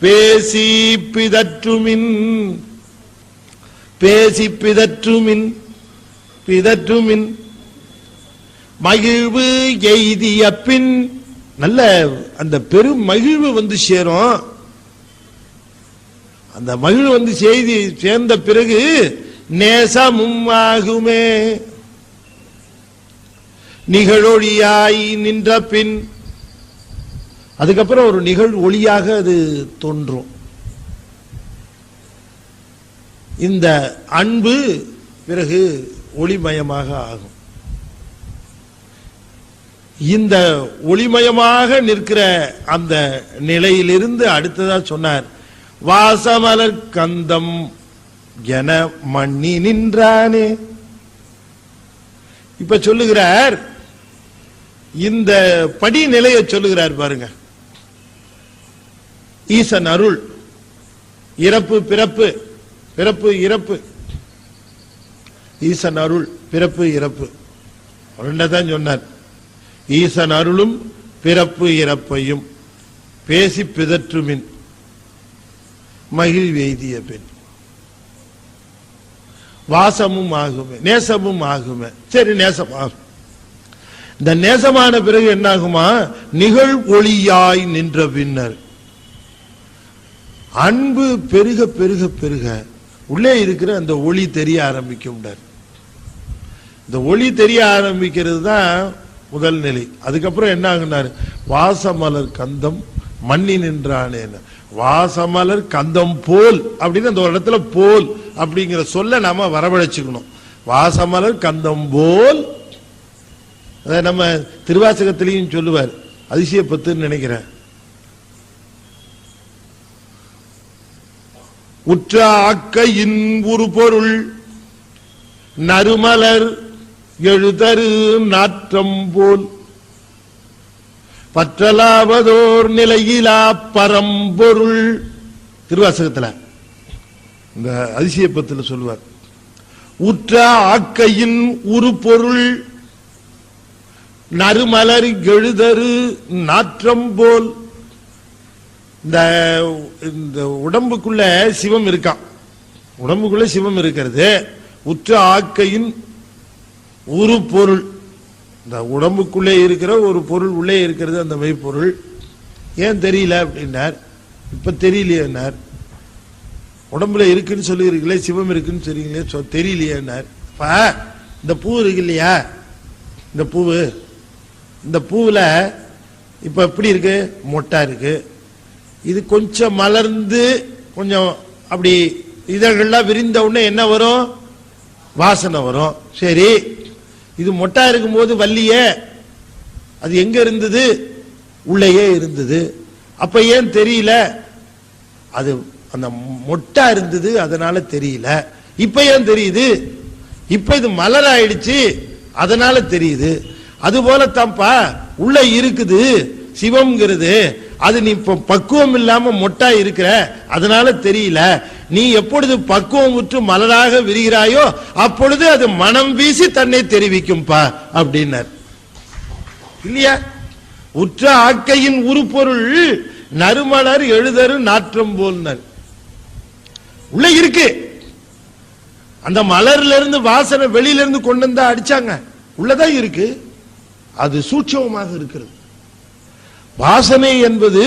பேசி பிதற்றுமின், பேசி பிதற்றுமின், பிதற்றுமின் மகிழ்வு எய்திய பின், நல்ல அந்த பெரும் மகிழ்வு வந்து சேரும். அந்த மகிழ்வு வந்து செய்தி சேர்ந்த பிறகு நேசமும் ஆகுமே, நிகழொழியாய் நின்ற பின், அதுக்கப்புறம் ஒரு நிகழ் ஒளியாக அது தோன்றும். இந்த அன்பு பிறகு ஒளிமயமாக ஆகும். இந்த ஒளிமயமாக நிற்கிற அந்த நிலையிலிருந்து அடுத்ததா சொன்னார், வாசமலர் கந்தம் என மண்ணி நின்றானே. இப்ப சொல்லுகிறார், இந்த படிநிலையை சொல்லுகிறார் பாருங்க. ஈசன் அருள், இறப்பு பிறப்பு, பிறப்பு இறப்பு. ஈசன் அருள், பிறப்பு இறப்பு ரெண்டதான் சொன்னார். ஈசன் அருளும் பிறப்பு இறப்பையும் பேசி பிதற்றுமின் மகிழ் எய்திய பின் வாசமும் ஆகுமே, நேசமும் ஆகுமே. சரி, நேசம் ஆகும். இந்த நேசமான பிறகு என்ன ஆகுமா? நிகழ் ஒளியாய் நின்ற பின்னர் அன்பு பெருக பெருக பெருக உள்ளே இருக்கிற அந்த ஒளி தெரிய ஆரம்பிக்கும். இந்த ஒளி தெரிய ஆரம்பிக்கிறது தான் முதல் நிலை. அதுக்கப்புறம் என்ன ஆகுனாரு? வாசமலர் கந்தம் மண்ணி நின்றானே. வாசமலர் கந்தம் போல் அப்படின்னு அந்த ஒரு இடத்துல போல் அப்படிங்கிற சொல்ல நாம வரவழைச்சுக்கணும். வாசமலர் கந்தம் போல், நம்ம திருவாசகத்திலையும் சொல்லுவார், அதிசயப்பத்துன்னு நினைக்கிறேன். உற்ற ஆக்கையின் ஒரு பொருள் நறுமலர் எழுதரு நாற்றம் போல் பற்றலாவதோர் நிலையிலா பரம்பொருள். திருவாசகத்துல இந்த அதிசயப்பத்தில் சொல்லுவார், உற்ற ஆக்கையின் ஒரு பொருள் நறுமலர் எழுதரு நாற்றம் போல். இந்த உடம்புக்குள்ள சிவம் இருக்கான், உடம்புக்குள்ள சிவம் இருக்கிறது. உற்ற ஆக்கையின் ஒரு பொருள், இந்த உடம்புக்குள்ளே இருக்கிற ஒரு பொருள் உள்ளே இருக்கிறது, அந்த மெய்ப்பொருள். ஏன் தெரியல அப்படின்னார். இப்ப தெரியலையேன்னார். உடம்புல இருக்குன்னு சொல்லுகிறீங்களே, சிவம் இருக்குன்னு சொல்றீங்களே, தெரியலையேன்னார். இந்த பூ இருக்கு இல்லையா, இந்த பூவு, இந்த பூவுல இப்ப எப்படி இருக்கு, மொட்டா இருக்கு. இது கொஞ்சம் மலர்ந்து கொஞ்சம் அப்படி இதழ்கள்லாம் விரிந்த உடனே என்ன வரும், வாசனை வரும். சரி, இது மொட்டா இருக்கும் போது வள்ளியே, அது எங்க இருந்தது, உள்ளேயே இருந்தது. அப்ப ஏன் தெரியல, அது அந்த மொட்டா இருந்தது அதனால தெரியல. இப்ப ஏன் தெரியுது, இப்ப இது மலர் ஆயிடுச்சு அதனால தெரியுது. அது போல தான்ப்பா உள்ள இருக்குது சிவம்ங்கிறது, அது நீ இப்ப பக்குவம் இல்லாம மொட்டா இருக்கிற அதனால தெரியல. நீ எப்பொழுது பக்குவம் உற்று மலராக விரிகிறாயோ அப்பொழுது அது மனம் வீசி தன்னை தெரிவிக்கும்பா அப்படின்னார் இல்லையா. உற்ற ஆக்கையின் உருப்பொருள் நறுமலர் எழுதரு நாற்றம் போல்னர். உள்ள இருக்கு, அந்த மலர்ல இருந்து வாசனை வெளியில இருந்து கொண்டு வந்தா அடிச்சாங்க, உள்ளதான் இருக்கு. அது சூட்சமமாக இருக்கிறது. வாசனை என்பது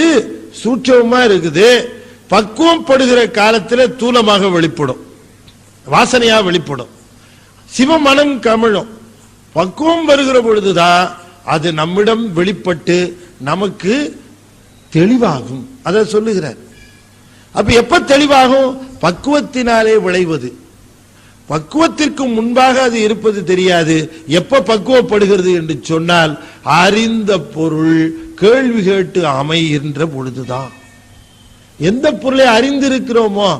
சூட்சமா இருக்குது. பக்குவம் படுகிற காலத்தில் தூலமாக வெளிப்படும், வாசனையா வெளிப்படும். சிவமனம் கமழும். பக்குவம் வருகிற பொழுதுதான் அது நம்மிடம் வெளிப்பட்டு நமக்கு தெளிவாகும். அதை சொல்லுகிறார். அப்ப எப்ப தெளிவாகும், பக்குவத்தினாலே விளைவது. பக்குவத்திற்கு முன்பாக அது இருப்பது தெரியாது. எப்ப பக்குவப்படுகிறது என்று சொன்னால் அறிந்த பொருள் கேள்வி கேட்டு அமைகின்ற பொழுதுதான். எந்த பொருளை அறிந்திருக்கிறோமோ,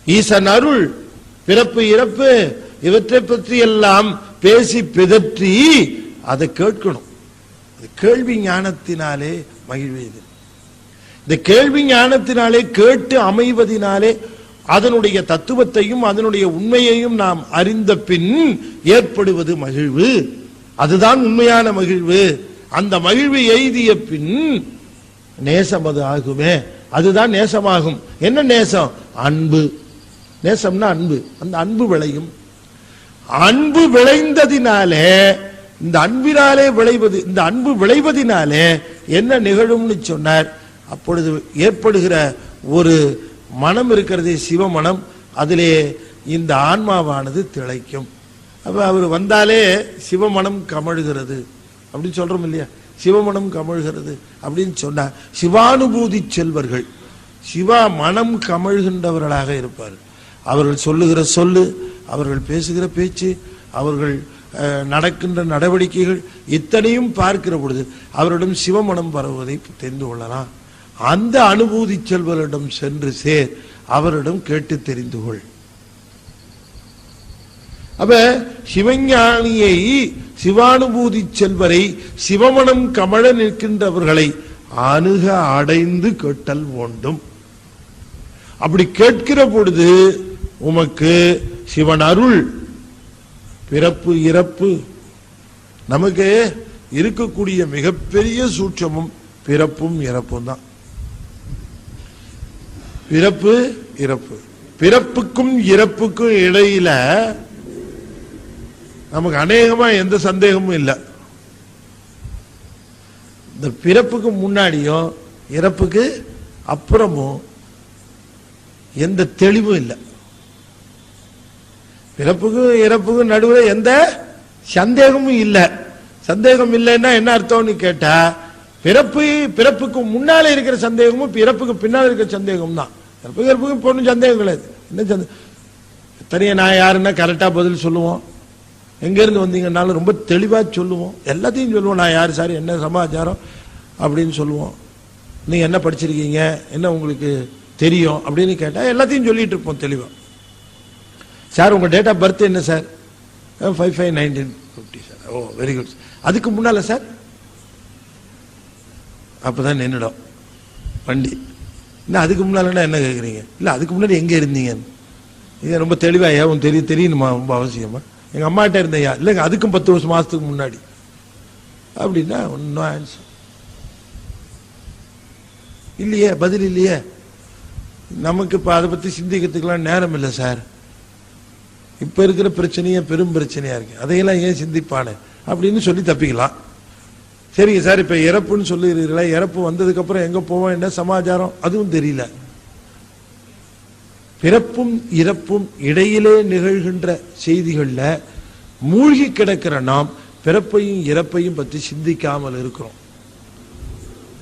ஈசன் அருள், பிறப்பு இறப்பு இவற்றை பற்றி எல்லாம் பேசி பிதற்றி அதை கேட்கணும். கேள்வி ஞானத்தினாலே மகிழ்வது. இந்த கேள்வி ஞானத்தினாலே கேட்டு அமைவதினாலே அதனுடைய தத்துவத்தையும் அதனுடைய உண்மையையும் நாம் அறிந்த பின் ஏற்படுவது மகிழ்வு. அதுதான் உண்மையான மகிழ்வு. அந்த மகிழ்வு எய்திய பின் நேசம் அது ஆகுமே, அதுதான் நேசமாகும். என்ன நேசம், அன்பு. நேசம்னா அன்பு. அந்த அன்பு விளையும். அன்பு விளைந்ததினாலே, இந்த அன்பினாலே விளைவது, இந்த அன்பு விளைவதினாலே என்ன நிகழும்னு சொன்னார். அப்பொழுது ஏற்படுகிற ஒரு மனம் இருக்கிறது, சிவமனம். அதிலே இந்த ஆன்மாவானது திளைக்கும். அப்ப அவர் வந்தாலே சிவமனம் கமழுகிறது அப்படின்னு சொல்றோம் இல்லையா. சிவமனம் கமழ்கிறது அப்படின்னு சொன்னா சிவானுபூதி செல்வர்கள் சிவா மனம் கமழ்கின்றவர்களாக இருப்பார்கள். அவர்கள் சொல்லுகிற சொல்லு, அவர்கள் பேசுகிற பேச்சு, அவர்கள் நடக்கின்ற நடவடிக்கைகள் இத்தனையும் பார்க்கிற பொழுது அவரிடம் சிவமனம் பரவுவதை தெரிந்து கொள்ளலாம். அந்த அனுபூதி செல்வரிடம் சென்று சேர், அவரிடம் கேட்டு தெரிந்து கொள். அப்ப சிவஞானியை, சிவானுபூதி செல்வரை, சிவமனம் கமழ நிற்கின்றவர்களை அணுக அடைந்து கேட்டல் வேண்டும். அப்படி கேட்கிற பொழுது உமக்கு சிவன் அருள், பிறப்பு இறப்பு, நமக்கு இருக்கக்கூடிய மிகப்பெரிய சூட்சமும் பிறப்பும் இறப்பும் தான். பிறப்பு இறப்பு, பிறப்புக்கும் இறப்புக்கும் இடையில நமக்கு அநேகமா எந்த சந்தேகமும் இல்லை. இந்த பிறப்புக்கு முன்னாடியும் இறப்புக்கு அப்புறமும் எந்த தெளிவும் இல்லை. பிறப்புக்கும் இறப்புக்கும் நடுவில் எந்த சந்தேகமும் இல்லை. சந்தேகம் இல்லைன்னா என்ன அர்த்தம்னு கேட்டா, பிறப்புக்கு முன்னாலே இருக்கிற சந்தேகமும் பிறப்புக்கு பின்னால் இருக்கிற சந்தேகம் தான். இறப்புக்கு பொண்ணு சந்தேகம் கிடையாது. என்ன சந்தேகம், தனியா நான் யாருன்னா கரெக்டா பதில் சொல்லுவோம். எங்க இருந்து வந்தீங்கன்னாலும் ரொம்ப தெளிவா சொல்லுவோம். எல்லாத்தையும் சொல்லுவோம். நான் யாரு சார், என்ன சமாச்சாரம் அப்படின்னு சொல்லுவோம். நீங்க என்ன படிச்சிருக்கீங்க, என்ன உங்களுக்கு தெரியும் அப்படின்னு கேட்டா எல்லாத்தையும் சொல்லிட்டு இருப்போம் தெளிவா. சார் உங்க டேட் ஆஃப் பர்த் என்ன சார், 55-1950 சார். ஓ வெரி குட். அதுக்கு முன்னால சார், அப்பதான் நின்னுடும் வண்டி. என்ன அதுக்கு முன்னால என்ன கேட்குறீங்க, இல்லை அதுக்கு முன்னாடி எங்க இருந்தீங்க, இது ரொம்ப தெளிவா ஏன் தெரியணுமா, ரொம்ப அவசியமா. எங்க அம்மாட்ட இருந்தையா, இல்லைங்க அதுக்கும் 10 மாசத்துக்கு முன்னாடி அப்படின்னா ஒன்னும் ஆன்சர் இல்லையே, பதில் இல்லையே. நமக்கு இப்ப அதை பத்தி சிந்திக்கிறதுக்கெல்லாம் நேரம் இல்லை சார். இப்ப இருக்கிற பிரச்சனையே பெரும் பிரச்சனையா இருக்கு, அதையெல்லாம் ஏன் சிந்திப்பானே அப்படின்னு சொல்லி தப்பிக்கலாம். சரிங்க சார், இப்ப இறப்புன்னு சொல்லுகிறீர்களா, இறப்பு வந்ததுக்கு அப்புறம் எங்க போவோம், என்ன சமாச்சாரம், அதுவும் தெரியல. பிறப்பும் இறப்பும் இடையிலே நிகழ்கின்ற செய்திகள்ல மூழ்கி கிடக்கிற நாம் பிறப்பையும் இறப்பையும் பற்றி சிந்திக்காமல் இருக்கிறோம்.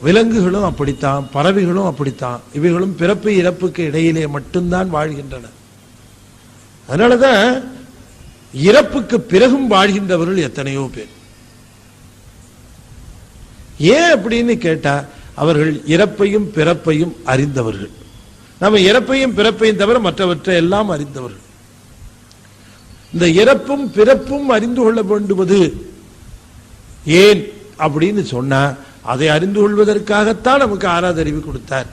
விலங்குகளும் அப்படித்தான், பறவைகளும் அப்படித்தான். இவைகளும் பிறப்பு இறப்புக்கு இடையிலே மட்டும்தான் வாழ்கின்றன. அதனாலதான் இறப்புக்கு பிறகும் வாழ்கின்றவர்கள் எத்தனையோ பேர். ஏன் அப்படின்னு கேட்டா, அவர்கள் இறப்பையும் பிறப்பையும் அறிந்தவர்கள். நம்ம இறப்பையும் பிறப்பையும் தவிர மற்றவற்றை எல்லாம் அறிந்தவர்கள். இந்த இறப்பும் பிறப்பும் அறிந்து கொள்ள வேண்டுவது ஏன் அப்படின்னு சொன்னா, அதை அறிந்து கொள்வதற்காகத்தான் நமக்கு ஆறாவது அறிவு கொடுத்தார்.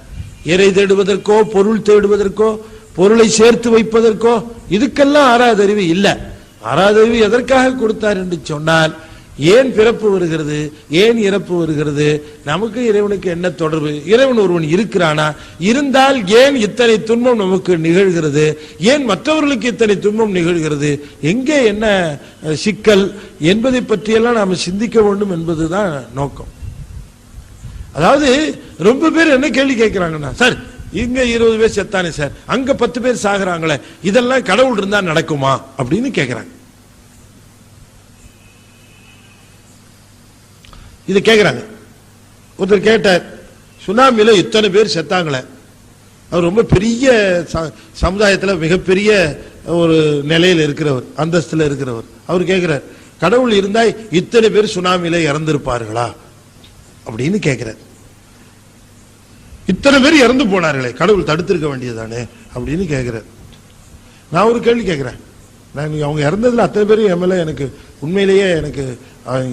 இறை தேடுவதற்கோ, பொருள் தேடுவதற்கோ, பொருளை சேர்த்து வைப்பதற்கோ இதுக்கெல்லாம் ஆறாவது அறிவு இல்லை. ஆறாவது அறிவு எதற்காக கொடுத்தார் என்று சொன்னால், ஏன் பிறப்பு வருகிறது, ஏன் இறப்பு வருகிறது, நமக்கு இறைவனுக்கு என்ன தொடர்பு, இறைவன் ஒருவன் இருக்கிறானா, இருந்தால் ஏன் இத்தனை துன்பம் நமக்கு நிகழ்கிறது, ஏன் மற்றவர்களுக்கு இத்தனை துன்பம் நிகழ்கிறது, எங்கே என்ன சிக்கல் என்பதை பற்றியெல்லாம் நாம் சிந்திக்க வேண்டும் என்பதுதான் நோக்கம். அதாவது ரொம்ப பேர் என்ன கேள்வி கேட்கிறாங்கன்னா, சார் இங்க 20 பேர் செத்தானே சார், அங்க 10 பேர் சாகுறாங்களே, இதெல்லாம் கடவுள் இருந்தா நடக்குமா அப்படின்னு கேட்கிறாங்க. இது கேட்கிறாங்க. ஒருத்தர் கேட்டார், சுனாமியில இத்தனை பேர் செத்தாங்களே, அவர் ரொம்ப பெரிய சமுதாயத்தில் மிகப்பெரிய ஒரு நிலையில் இருக்கிறவர், அந்தஸ்துல இருக்கிறவர். அவர் கேட்கிறார், கடவுள் இருந்தா இத்தனை பேர் சுனாமியில இறந்திருப்பார்களா அப்படின்னு கேட்கிறார். இத்தனை பேர் இறந்து போனார்களே, கடவுள் தடுத்திருக்க வேண்டியதானே அப்படின்னு கேட்கிறார். நான் ஒரு கேள்வி கேட்கிறேன், நான் அவங்க இறந்ததுல அத்தனை பேரும் என் மேல எனக்கு உண்மையிலேயே எனக்கு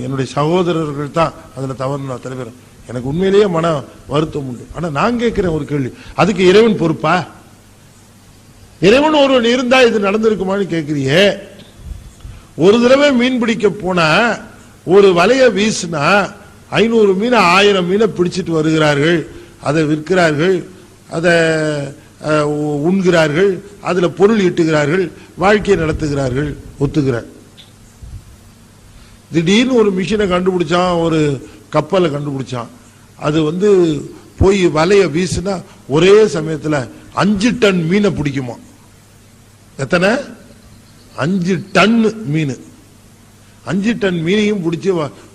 என்னுடைய சகோதரர்கள் தான் அதுல தவறு, அத்தனை பேரும் எனக்கு உண்மையிலேயே மன வருத்தம் உண்டு. ஆனா நான் கேட்கிறேன் ஒரு கேள்வி, அதுக்கு இறைவன் பொறுப்பா? இறைவன் ஒருவன் இருந்தா இது நடந்திருக்குமான்னு கேட்கிறியே. ஒரு தடவை மீன் பிடிக்க போனா ஒரு வலைய வீசினா 500 மீன் 1000 மீனை பிடிச்சிட்டு வருகிறார்கள், அதை விற்கிறார்கள், அதை உண்கிறார்கள், அதுல பொருள் ஈட்டுகிறார்கள், வாழ்க்கையை நடத்துகிறார்கள், ஒத்துக்கிறார். திடீர்னு ஒரு மிஷினை கண்டுபிடிச்சான், ஒரு கப்பலை கண்டுபிடிச்சான், அது போய் வலைய வீசினா ஒரே சமயத்துல 5 டன் மீனை பிடிக்குமா. எத்தனை? 5 டன் மீன். 5 டன் மீனையும் பிடிச்சி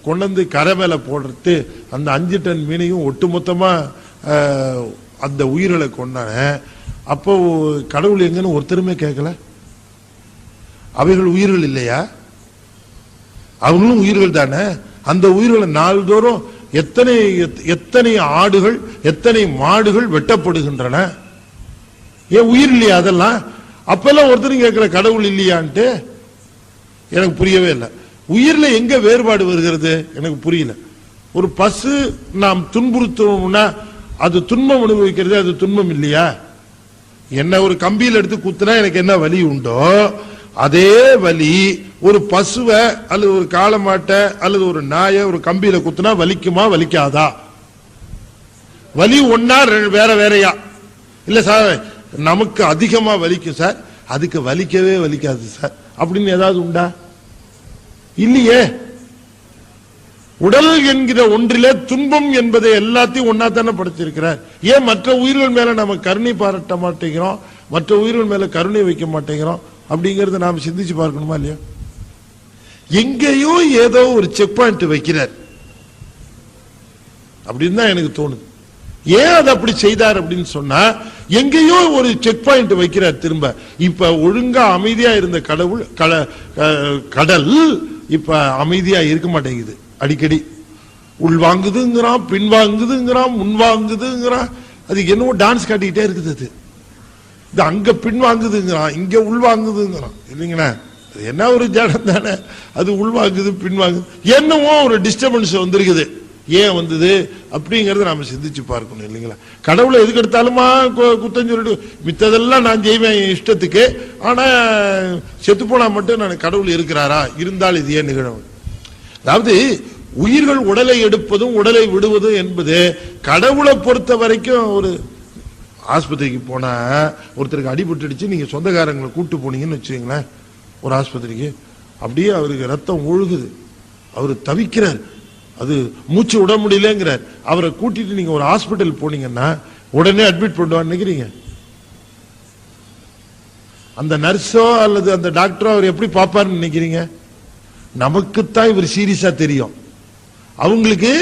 கொண்டு கரை மேல போடுறது, அந்த 5 டன் மீனையும் ஒட்டுமொத்தமா அந்த உயிர்களை கொண்டான. அப்போ கடவுள் எங்கன்னு ஒருத்தருமே கேட்கல. அவைகள் உயிர்கள் இல்லையா? அவங்களும் உயிர்கள் தானே. அந்த உயிர்களை நாள்தோறும் எத்தனை எத்தனை ஆடுகள், எத்தனை மாடுகள் வெட்டப்படுகின்றன. ஏன் உயிர் இல்லையா அதெல்லாம்? அப்பெல்லாம் ஒருத்தரும் கேட்கிற கடவுள் இல்லையான்ட்டு எனக்கு புரியவே இல்லை. உயிர்ல எங்க வேறுபாடு வருகிறது எனக்கு புரியல. ஒரு பசு நாம் துன்புறுத்தோம்னா அது துன்பம் அனுபவிக்கிறது, அது துன்பம் இல்லையா? என்ன ஒரு கம்பியில் எடுத்து குத்துனா எனக்கு என்ன வலி உண்டோ அதே வலி ஒரு பசுவை அல்லது ஒரு காளமாட்டை அல்லது ஒரு நாயை ஒரு கம்பியில குத்துனா வலிக்குமா வலிக்காதா? வலி ஒன்னா வேற வேறையா? இல்ல சார் நமக்கு அதிகமா வலிக்கும் சார், அதுக்கு வலிக்கவே வலிக்காது சார் அப்படின்னு ஏதாவது உண்டா? இல்லையே. உடல் என்கிற ஒன்றிலே துன்பம் என்பதை எல்லாத்தையும் ஒன்னா தானே படைச்சிருக்கிறார். ஏன் மற்ற உயிர்கள் மேல நம்ம கருணை பாராட்ட மாட்டேங்கிறோம், மற்ற உயிர்கள் மேல கருணை வைக்க மாட்டேங்கிறோம் அப்படிங்கறத நாம சிந்திச்சு பார்க்கணுமா இல்லையா? எங்கேயோ ஏதோ ஒரு செக் பாயிண்ட் வைக்கிறார் அப்படின்னு தான் எனக்கு தோணுது. ஏன் அதை அப்படி செய்தார் அப்படின்னு சொன்னா, எங்கேயோ ஒரு செக் பாயிண்ட் வைக்கிறார் திரும்ப. இப்ப ஒழுங்கா அமைதியா இருந்த கடல் இப்ப அமைதியா இருக்க மாட்டேங்குது. அடிக்கடி உள் வாங்குதுங்கிறான், பின் வாங்குதுங்கிறான், முன் வாங்குதுங்கிறான். அதுக்கு என்னவோ டான்ஸ் காட்டிக்கிட்டே இருக்குது. அது இது அங்க பின் வாங்குதுங்கிறான், இங்க உள் வாங்குதுங்கிறான். இல்லைங்களா? என்ன ஒரு ஜடம் தானே அது. உள் வாங்குது பின் வாங்குது, என்னவோ ஒரு டிஸ்டர்பன்ஸ் வந்திருக்குது. ஏன் வந்தது அப்படிங்கறத நாம சிந்திச்சு பார்க்கணும். இல்லைங்களா? கடவுளை எதுக்கு எடுத்தாலுமா குத்தம் சொல்லிட்டு மித்ததெல்லாம் நான் செய்வேன் இஷ்டத்துக்கு, ஆனா செத்து போனா மட்டும் நான் கடவுள் இருக்கிறாரா, இருந்தால் இது ஏன் நிகழும்? அதாவது உயிர்கள் உடலை எடுப்பதும் உடலை விடுவதும் என்பது கடவுளை பொறுத்த வரைக்கும். ஒரு ஆஸ்பத்திரிக்கு போனா ஒருத்தருக்கு அடிபட்டுடுச்சு, நீங்க சொந்தக்காரங்களை கூட்டு போனீங்கன்னு வச்சுக்கீங்களேன் ஒரு ஆஸ்பத்திரிக்கு, அப்படியே அவருக்கு ரத்தம் ஒழுகுது, அவரு தவிக்கிறார், அது மூச்சு விட முடியலங்கிறார். அவரை கூட்டிட்டு நீங்க ஒரு ஹாஸ்பிட்டல் போனீங்கன்னா உடனே அட்மிட் பண்ணுவான்னு நினைக்கிறீங்க? அந்த நர்ஸோ அல்லது அந்த டாக்டரோ அவர் எப்படி பார்ப்பாருன்னு நினைக்கிறீங்க? நமக்குத்தான் இவர் சீரியஸா தெரியும், அவங்களுக்கு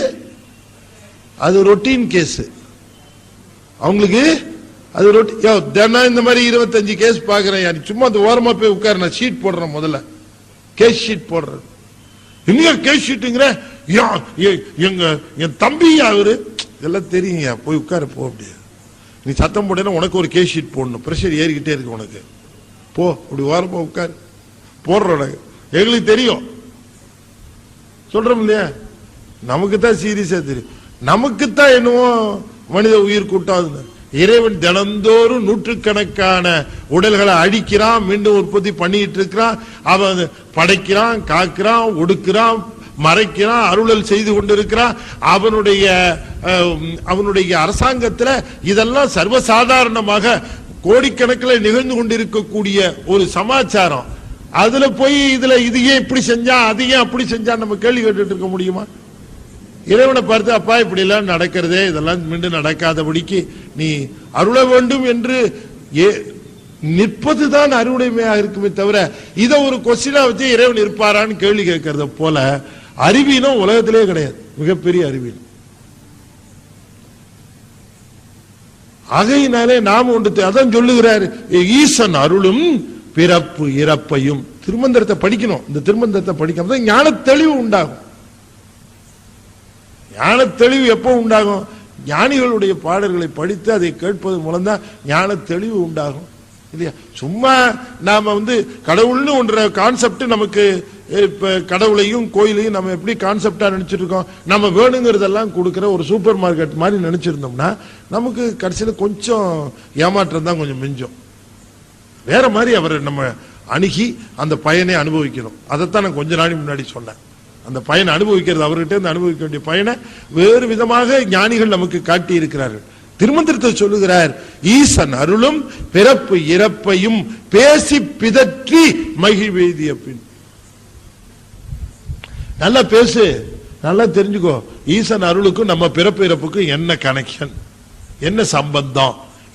அது ரொட்டீன் கேஸ். அவங்களுக்கு அது தினம் இந்த மாதிரி 25 கேஸ் பாக்குறேன். சும்மா அந்த ஓரமா போய் உட்கார, நான் ஷீட் போடுறேன், முதல்ல கேஸ் ஷீட் போடுறேன். இன்னும் கேஸ் ஷீட்டுங்கிற என் தம்பி அவரு இதெல்லாம் தெரியுங்க, போய் உட்கார போ. அப்படியே நீ சத்தம் போட்டேன்னா உனக்கு ஒரு கேஸ் ஷீட் போடணும், பிரஷர் ஏறிக்கிட்டே இருக்கு உனக்கு. போ அப்படி ஓரமா உட்காரு, போடுறோம். எங்களுக்கு தெரியும், சொல்றோம் இல்லையா? நமக்கு தான் சீரியஸா தெரியும். நமக்குத்தான் என்னவோ மனித உயிர் கூட்டம். இறைவன் தினந்தோறும் நூற்றுக்கணக்கான உடல்களை அழிக்கிறான், மீண்டும் உற்பத்தி பண்ணிட்டு இருக்கிறான். அவன் படைக்கிறான், காக்கிறான், ஒடுக்கிறான், மறைக்கிறான், அருளல் செய்து கொண்டிருக்கிறான். அவனுடைய அரசாங்கத்தில் இதெல்லாம் சர்வசாதாரணமாக கோடிக்கணக்கில் நிகழ்ந்து கொண்டிருக்கக்கூடிய ஒரு சமாச்சாரம். அதுல போய் இதுல இது ஏன் இப்படி செஞ்சா, அது ஏன் அப்படி செஞ்சா நம்ம கேள்வி கேட்டுட்டு இருக்க முடியுமா? இறைவனை பார்த்து, அப்பா இப்படி எல்லாம் நடக்கிறதே, இதெல்லாம் மீண்டும் நடக்காதபடிக்கு நீ அருள வேண்டும் என்று நிற்பதுதான் அருளுடைமையாக இருக்குமே தவிர இதை ஒரு கொஸ்டினா வச்சு இறைவன் இருப்பாரான்னு கேள்வி கேட்கறத போல அறிவீனம் உலகத்திலே கிடையாது, மிகப்பெரிய அறிவீனம். ஆகையினாலே நாம் ஒன்று அதான் சொல்லுகிறார், ஈசன் அருளும் பிறப்பு இறப்பையும். திருமந்திரத்தை படிக்கணும், இந்த திருமந்திரத்தை படிக்கணும், ஞான தெளிவு உண்டாகும். ஞான தெளிவு எப்போ உண்டாகும்? ஞானிகளுடைய பாடல்களை படித்து அதை கேட்பது மூலம் தான் ஞான தெளிவு உண்டாகும், இல்லையா? சும்மா நாம கடவுள்னு ஒன்ற கான்செப்ட் நமக்கு, இப்ப கடவுளையும் கோயிலையும் நம்ம எப்படி கான்செப்டா நினைச்சிட்டு இருக்கோம், நம்ம வேணுங்கிறதெல்லாம் கொடுக்கிற ஒரு சூப்பர் மார்க்கெட் மாதிரி நினைச்சிருந்தோம்னா நமக்கு கடைசியில் கொஞ்சம் ஏமாற்றம் தான் கொஞ்சம் மிஞ்சும். வேற மாதிரி அவரை நம்ம அணுகி அந்த பயனை அனுபவிக்கணும். அதைத்தான் நான் கொஞ்ச நாளைக்கு முன்னாடி சொன்னேன். அந்த பயனை அனுபவிக்கிறது, அவர்கிட்ட இருந்து அனுபவிக்க வேண்டிய பயனை வேறு விதமாக ஞானிகள் நமக்கு காட்டி இருக்கிறார்கள். திருமந்திரத்தை சொல்லுகிறார், ஈசன் அருளும் பிறப்பு இறப்பையும் பேசி பிதற்றி மகிழ்வெய்திய பின். நல்லா பேசு, நல்லா தெரிஞ்சுக்கோ, ஈசன் அருளுக்கும் நம்ம பிறப்பு இறப்புக்கும் என்ன கனெக்ஷன், என்ன சம்பந்தம்,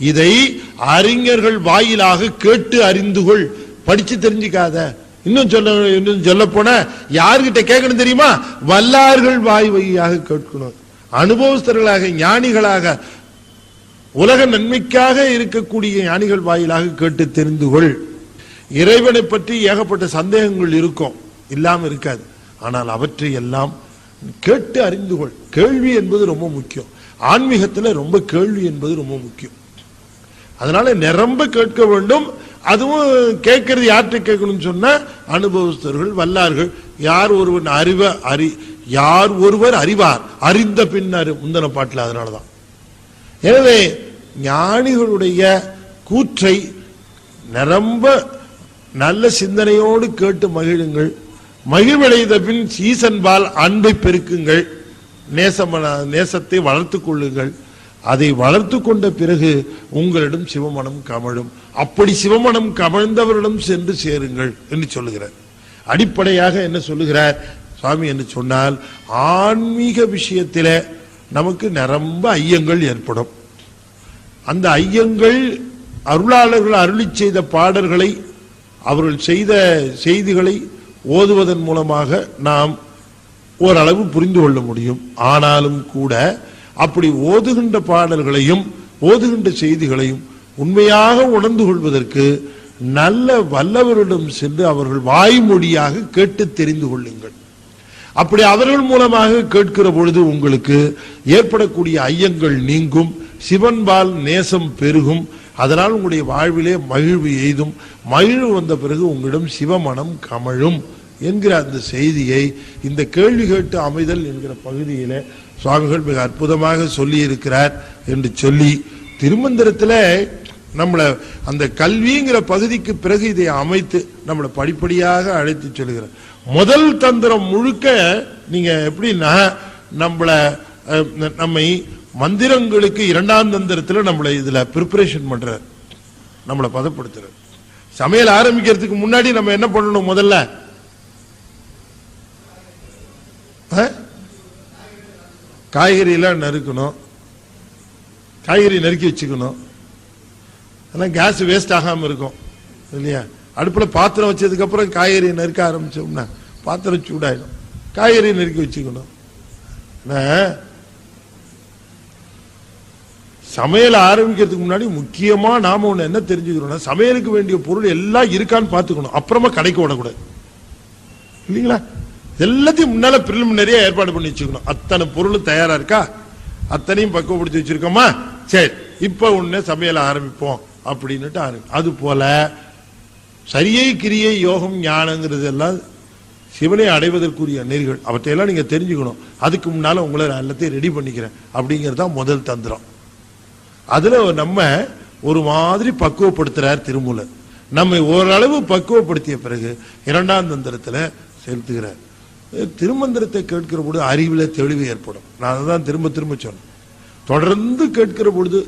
இதை அறிஞர்கள் வாயிலாக கேட்டு அறிந்து கொள், படிச்சு தெரிஞ்சுக்காத. இன்னும் சொல்ல போன யார்கிட்ட கேட்கணும் தெரியுமா? வல்லார்கள் வாய் வழியாக கேட்கணும். அனுபவஸ்தர்களாக, ஞானிகளாக, உலக நன்மைக்காக இருக்கக்கூடிய ஞானிகள் வாயிலாக கேட்டு தெரிந்து கொள். இறைவனை பற்றி ஏகப்பட்ட சந்தேகங்கள் இருக்கும், இல்லாம இருக்காது. ஆனால் அவற்றை எல்லாம் கேட்டு அறிந்து கொள். கேள்வி என்பது ரொம்ப முக்கியம். ஆன்மீகத்தில் ரொம்ப கேள்வி என்பது ரொம்ப முக்கியம். அதனால நிரம்ப கேட்க வேண்டும். அதுவும் கேட்கறது யார்கிட்ட கேட்கணும்னு சொன்னா, அனுபவஸ்தர்கள், வல்லார்கள். யார் ஒருவர் அறிவார், அறிந்த பின்னர், முந்தின பாட்டில். அதனாலதான் எனவே ஞானிகளுடைய கூற்றை நிரம்ப நல்ல சிந்தனையோடு கேட்டு மகிழுங்கள். மகிழ்வடைந்த பின் ஈசன்பால் அன்பை பெருக்குங்கள், நேசத்தை வளர்த்துக் கொள்ளுங்கள். அதை வளர்த்து கொண்ட பிறகு உங்களிடம் சிவமனம் கமழும். அப்படி சிவமனம் கமழ்ந்தவரிடம் சென்று சேருங்கள் என்று சொல்லுகிறார். அடிப்படையாக என்ன சொல்லுகிறார் சுவாமி என்று சொன்னால், ஆன்மீக விஷயத்தில நமக்கு நிரம்ப ஐயங்கள் ஏற்படும். அந்த ஐயங்கள் அருளாளர்கள் அருளி செய்த பாடல்களை, அவர்கள் செய்த செய்திகளை ஓதுவதன் மூலமாக நாம் ஓரளவு புரிந்து கொள்ள முடியும். ஆனாலும் கூட அப்படி ஓதுகின்ற பாடல்களையும் ஓதுகின்ற செய்திகளையும் உண்மையாக உணர்ந்து கொள்வதற்கு நல்ல வல்லவரிடம் சென்று அவர்கள் வாய்மொழியாக கேட்டு தெரிந்து கொள்ளுங்கள். அப்படி அவர்கள் மூலமாக கேட்கிற பொழுது உங்களுக்கு ஏற்படக்கூடிய ஐயங்கள் நீங்கும், சிவன்பால் நேசம் பெருகும். அதனால் உங்களுடைய வாழ்விலே மகிழ்வு எய்தும். மகிழ்வு வந்த பிறகு உங்களிடம் சிவமனம் கமழும் என்கிற அந்த செய்தியை இந்த கேள்வி கேட்டு அமைதல் என்கிற பகுதியில சுவாமிகள் மிக அற்புதமாக சொல்லி இருக்கிறார் என்று சொல்லி, திருமந்திரத்தில் நம்மளை அந்த கல்விங்கிற பகுதிக்கு பிறகு இதை அமைத்து நம்மளை படிப்படியாக அழைத்து சொல்லுகிறார். முதல் தந்திரம் முழுக்க நீங்க எப்படின்னா, நம்மை மந்திரங்களுக்கு இரண்டாம் தந்திரத்தில் நம்மளை இதுல ப்ரிப்பரேஷன் பண்றார், நம்மளை பதப்படுத்துறார். சமையல் ஆரம்பிக்கிறதுக்கு முன்னாடி நம்ம என்ன பண்ணணும்? முதல்ல காய்கறி எல்லாம் நறுக்கணும், காய்கறி நறுக்கி வச்சுக்கணும். அதெல்லாம் கேஸ் வேஸ்ட் ஆகாம இருக்கும் இல்லையா? அடுப்புல பாத்திரம் வச்சதுக்கு அப்புறம் காய்கறி நறுக்க ஆரம்பிச்சோம்னா பாத்திரம் சூடாயிடும். காய்கறி நெருக்கி வச்சுக்கணும். சமையல் ஆரம்பிக்கிறதுக்கு முன்னாடி முக்கியமா நாம ஒண்ணு என்ன தெரிஞ்சுக்கிறோம்னா, சமையலுக்கு வேண்டிய பொருள் எல்லாம் இருக்கான்னு பாத்துக்கணும். அப்புறமா கடைக்கு ஓடக்கூடாது இல்லீங்களா? எல்லாத்தையும் முன்னால பிரிலிமினரியா ஏற்பாடு பண்ணி வச்சுக்கணும். அத்தனை பொருள் தயாரா இருக்கா, அத்தனையும் பக்குவப்படுத்தி வச்சிருக்கோமா, சரி இப்ப உடனே சமையல் ஆரம்பிப்போம் அப்படின்னுட்டு ஆரம்பி. அது போல சரியை கிரியை யோகம் ஞானங்கிறது எல்லாம் சிவனை அடைவதற்குரிய நெறிகள். அவற்றையெல்லாம் நீங்க தெரிஞ்சுக்கணும். அதுக்கு முன்னால உங்களை எல்லாத்தையும் ரெடி பண்ணிக்கிறேன் அப்படிங்கிறது தான் முதல் தந்திரம். அதுல நம்ம ஒரு மாதிரி பக்குவப்படுத்துறார் திருமூலர். நம்ம ஓரளவு பக்குவப்படுத்திய பிறகு இரண்டாம் தந்திரத்துல செலுத்துகிறார். திருமந்திரத்தை கேட்கிற பொழுது அறிவுல தெளிவு ஏற்படும். நான் அதான் திரும்ப திரும்ப சொன்னேன். தொடர்ந்து கேட்கிற பொழுது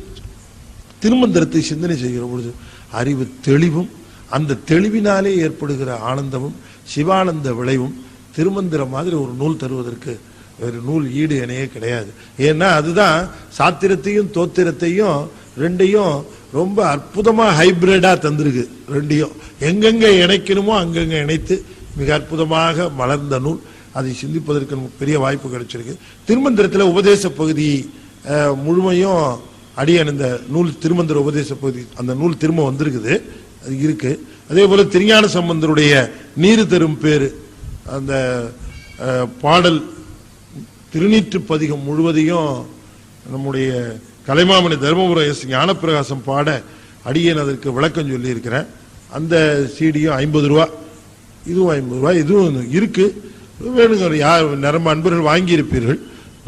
திருமந்திரத்தை சிந்தனை செய்கிற பொழுது அறிவு தெளிவும், அந்த தெளிவினாலே ஏற்படுகிற ஆனந்தமும் சிவானந்த விளைவும் திருமந்திரம் மாதிரி ஒரு நூல் தருவதற்கு வேறு நூல் ஈடு இணையே கிடையாது. ஏன்னா அதுதான் சாத்திரத்தையும் தோத்திரத்தையும் ரெண்டையும் ரொம்ப அற்புதமா ஹைபிரிடா தந்திருக்கு. ரெண்டையும் எங்கெங்க இணைக்கணுமோ அங்கங்க இணைத்து மிக அற்புதமாக மலர்ந்த நூல். அதை சிந்திப்பதற்கு நமக்கு பெரிய வாய்ப்பு கிடைச்சிருக்கு. திருமந்திரத்தில் உபதேச பகுதி முழுமையும் அடியன் இந்த நூல் திருமந்திர உபதேச பகுதி அந்த நூல் திரும்ப வந்திருக்குது, அது இருக்கு. அதே போல திருஞான சம்பந்தருடைய நீரு தரும் பேரு அந்த பாடல் திருநீற்று பதிகம் முழுவதையும் நம்முடைய கலைமாமணி தர்மபுரம் எஸ் ஞானப்பிரகாசம் பாட அடியேன் அதற்கு விளக்கம் சொல்லி இருக்கிறேன். அந்த சீடியும் 50 ரூபா, இதுவும் 50 ரூபா, இதுவும் இருக்கு. வேணுங்க யார் நிரம்ப அன்பர்கள் வாங்கியிருப்பீர்கள்.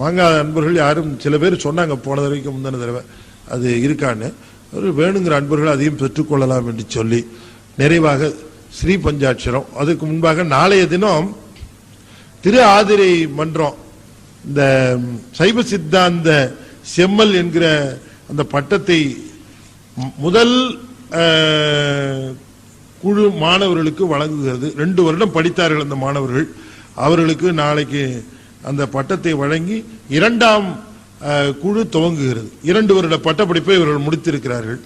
வாங்காத அன்பர்கள் யாரும் சில பேர் சொன்னாங்க போன தடவைக்கு முந்தின தடவை அது இருக்கான்னு. வேணுங்கிற அன்பர்கள் அதையும் பெற்றுக்கொள்ளலாம் என்று சொல்லி நிறைவாக ஸ்ரீ பஞ்சாட்சரம். அதுக்கு முன்பாக நாளைய தினம் திரு ஆதிரை மன்றம் இந்த சைவ சித்தாந்த செம்மல் என்கிற அந்த பட்டத்தை முதல் குழு மாணவர்களுக்கு வழங்குகிறது. 2 வருடம் படித்தார்கள் அந்த மாணவர்கள். அவர்களுக்கு நாளைக்கு அந்த பட்டத்தை வழங்கி 2ஆம் குழு துவங்குகிறது. 2 வருட பட்டப்படிப்பை இவர்கள் முடித்திருக்கிறார்கள்.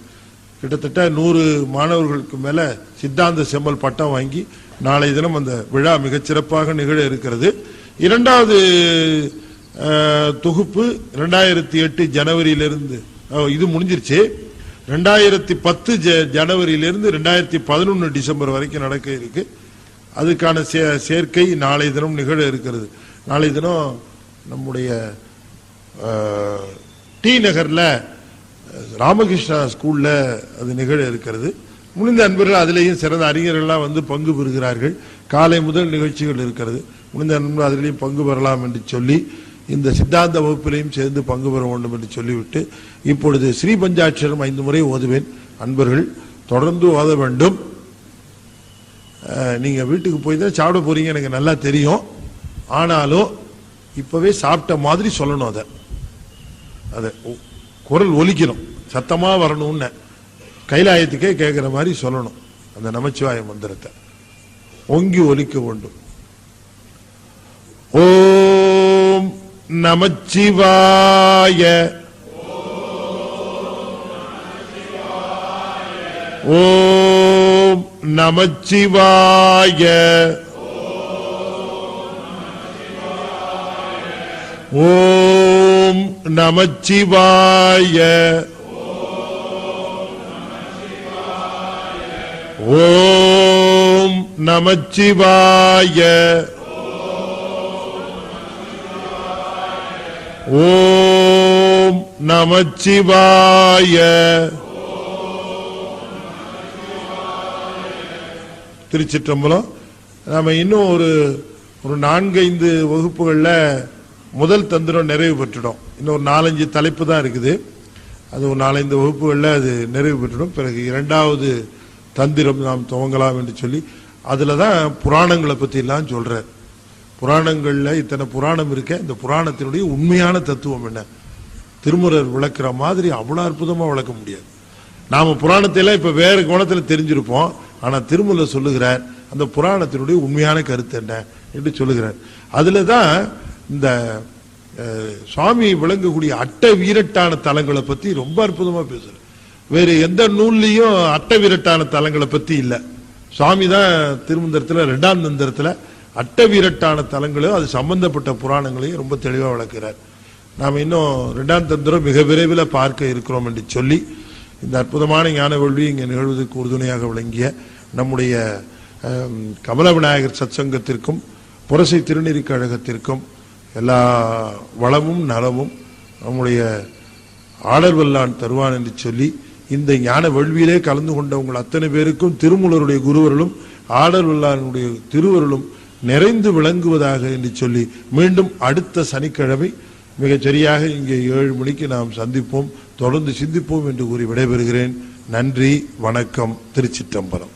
கிட்டத்தட்ட 100 மாணவர்களுக்கு மேல சித்தாந்த செம்மல் பட்டம் வாங்கி நாளை தினம் அந்த விழா மிகச் சிறப்பாக நிகழ இருக்கிறது. 2வது தொகுப்பு 2008 ஜனவரியிலிருந்து இது முடிஞ்சிருச்சு. 2010 ஜனவரியிலிருந்து 2011 டிசம்பர் வரைக்கும் நடக்க இருக்கு. அதுக்கான சேர்க்கை நாளை தினம் நிகழ இருக்கிறது. நாளை தினம் நம்முடைய டி நகர்ல ராமகிருஷ்ணா ஸ்கூல்ல அது நிகழ இருக்கிறது. முடிந்த அன்பர்கள் அதிலேயும் சிறந்த அறிஞர்கள்லாம் வந்து பங்கு பெறுகிறார்கள். காலை முதல் நிகழ்ச்சிகள் இருக்கிறது. முடிந்த அன்பர்கள் அதிலேயும் பங்கு பெறலாம் என்று சொல்லி இந்த சித்தாந்த வகுப்பிலையும் சேர்ந்து பங்கு பெற வேண்டும் என்று சொல்லிவிட்டு இப்பொழுது ஸ்ரீ பஞ்சாட்சரம் 5 முறை ஓதுவேன். அன்பர்கள் தொடர்ந்து ஓத வேண்டும். நீங்க வீட்டுக்கு போய் தான் சாப்பிட போறீங்க, எனக்கு நல்லா தெரியும். ஆனாலும் இப்பவே சாப்பிட்ட மாதிரி சொல்லணும். அத குரல் ஒலிக்கணும், சத்தமா வரணும்னு கைலாயத்துக்கே கேட்கிற மாதிரி சொல்லணும். அந்த நமச்சிவாய மந்திரத்தை ஓங்கி ஒலிக்க வேண்டும். ஓம் நமச்சிவாய ஓம் நமச்சிவாய ஓம் நமச்சிவாய ஓம் நமச்சிவாய ஓம் நமச்சிவாய. திருச்சிற்றம்பலம். நாம இன்னும் ஒரு 4-5 வகுப்புகள்ல முதல் தந்திரம் நிறைவு பெற்றுடும். இன்னும் ஒரு 4-5 தலைப்பு தான் இருக்குது. அது ஒரு 4-5 வகுப்புகள்ல அது நிறைவு பெற்றுடும். பிறகு 2வது தந்திரம் நாம் துவங்கலாம் என்று சொல்லி அதுலதான் புராணங்களை பத்தி எல்லாம் சொல்ற. புராணங்கள்ல இத்தனை புராணம் இருக்க, இந்த புராணத்தினுடைய உண்மையான தத்துவம் என்ன திருமுறர் விளக்குற மாதிரி அவ்வளவு அற்புதமா விளக்க முடியாது. நாம புராணத்தை எல்லாம் இப்ப வேற கோணத்துல தெரிஞ்சிருப்போம். ஆனா திருமுறர் சொல்லுகிறார் அந்த புராணத்தினுடைய உண்மையான கருத்து என்ன என்று சொல்லுகிறார். அதுலதான் இந்த சுவாமி விளங்கக்கூடிய அட்ட வீரட்டான தலங்களை பத்தி ரொம்ப அற்புதமா பேசுற. வேறு எந்த நூல்லையும் அட்ட வீரட்டான தலங்களை பத்தி இல்ல. சுவாமி தான் திருமந்திரத்துல 2ஆம் தந்திரத்துல அட்டவீரட்டான தலங்களையும் அது சம்பந்தப்பட்ட புராணங்களையும் ரொம்ப தெளிவாக விளக்குகிறார். நாம் இன்னும் 2ஆம் தந்திரம் மிக விரைவில் பார்க்க இருக்கிறோம் என்று சொல்லி இந்த அற்புதமான ஞான வேள்வி இங்கே நிகழ்வதற்கு உறுதுணையாக விளங்கிய நம்முடைய கமல விநாயகர் சத்சங்கத்திற்கும் புரசை திருநெறி கழகத்திற்கும் எல்லா வளமும் நலமும் நம்முடைய ஆடல்வல்லான் தருவான் என்று சொல்லி இந்த ஞான வேள்வியிலே கலந்து கொண்ட உங்கள் அத்தனை பேருக்கும் திருமூலருடைய குருவர்களும் ஆடல்வல்லானுடைய திருவருளும் நிறைந்து விளங்குவதாக என்று சொல்லி மீண்டும் அடுத்த சனிக்கிழமை மிகச் சரியாக இங்கே 7 மணிக்கு நாம் சந்திப்போம், தொடர்ந்து சிந்திப்போம் என்று கூறி விடைபெறுகிறேன். நன்றி, வணக்கம். திருச்சிற்றம்பலம்.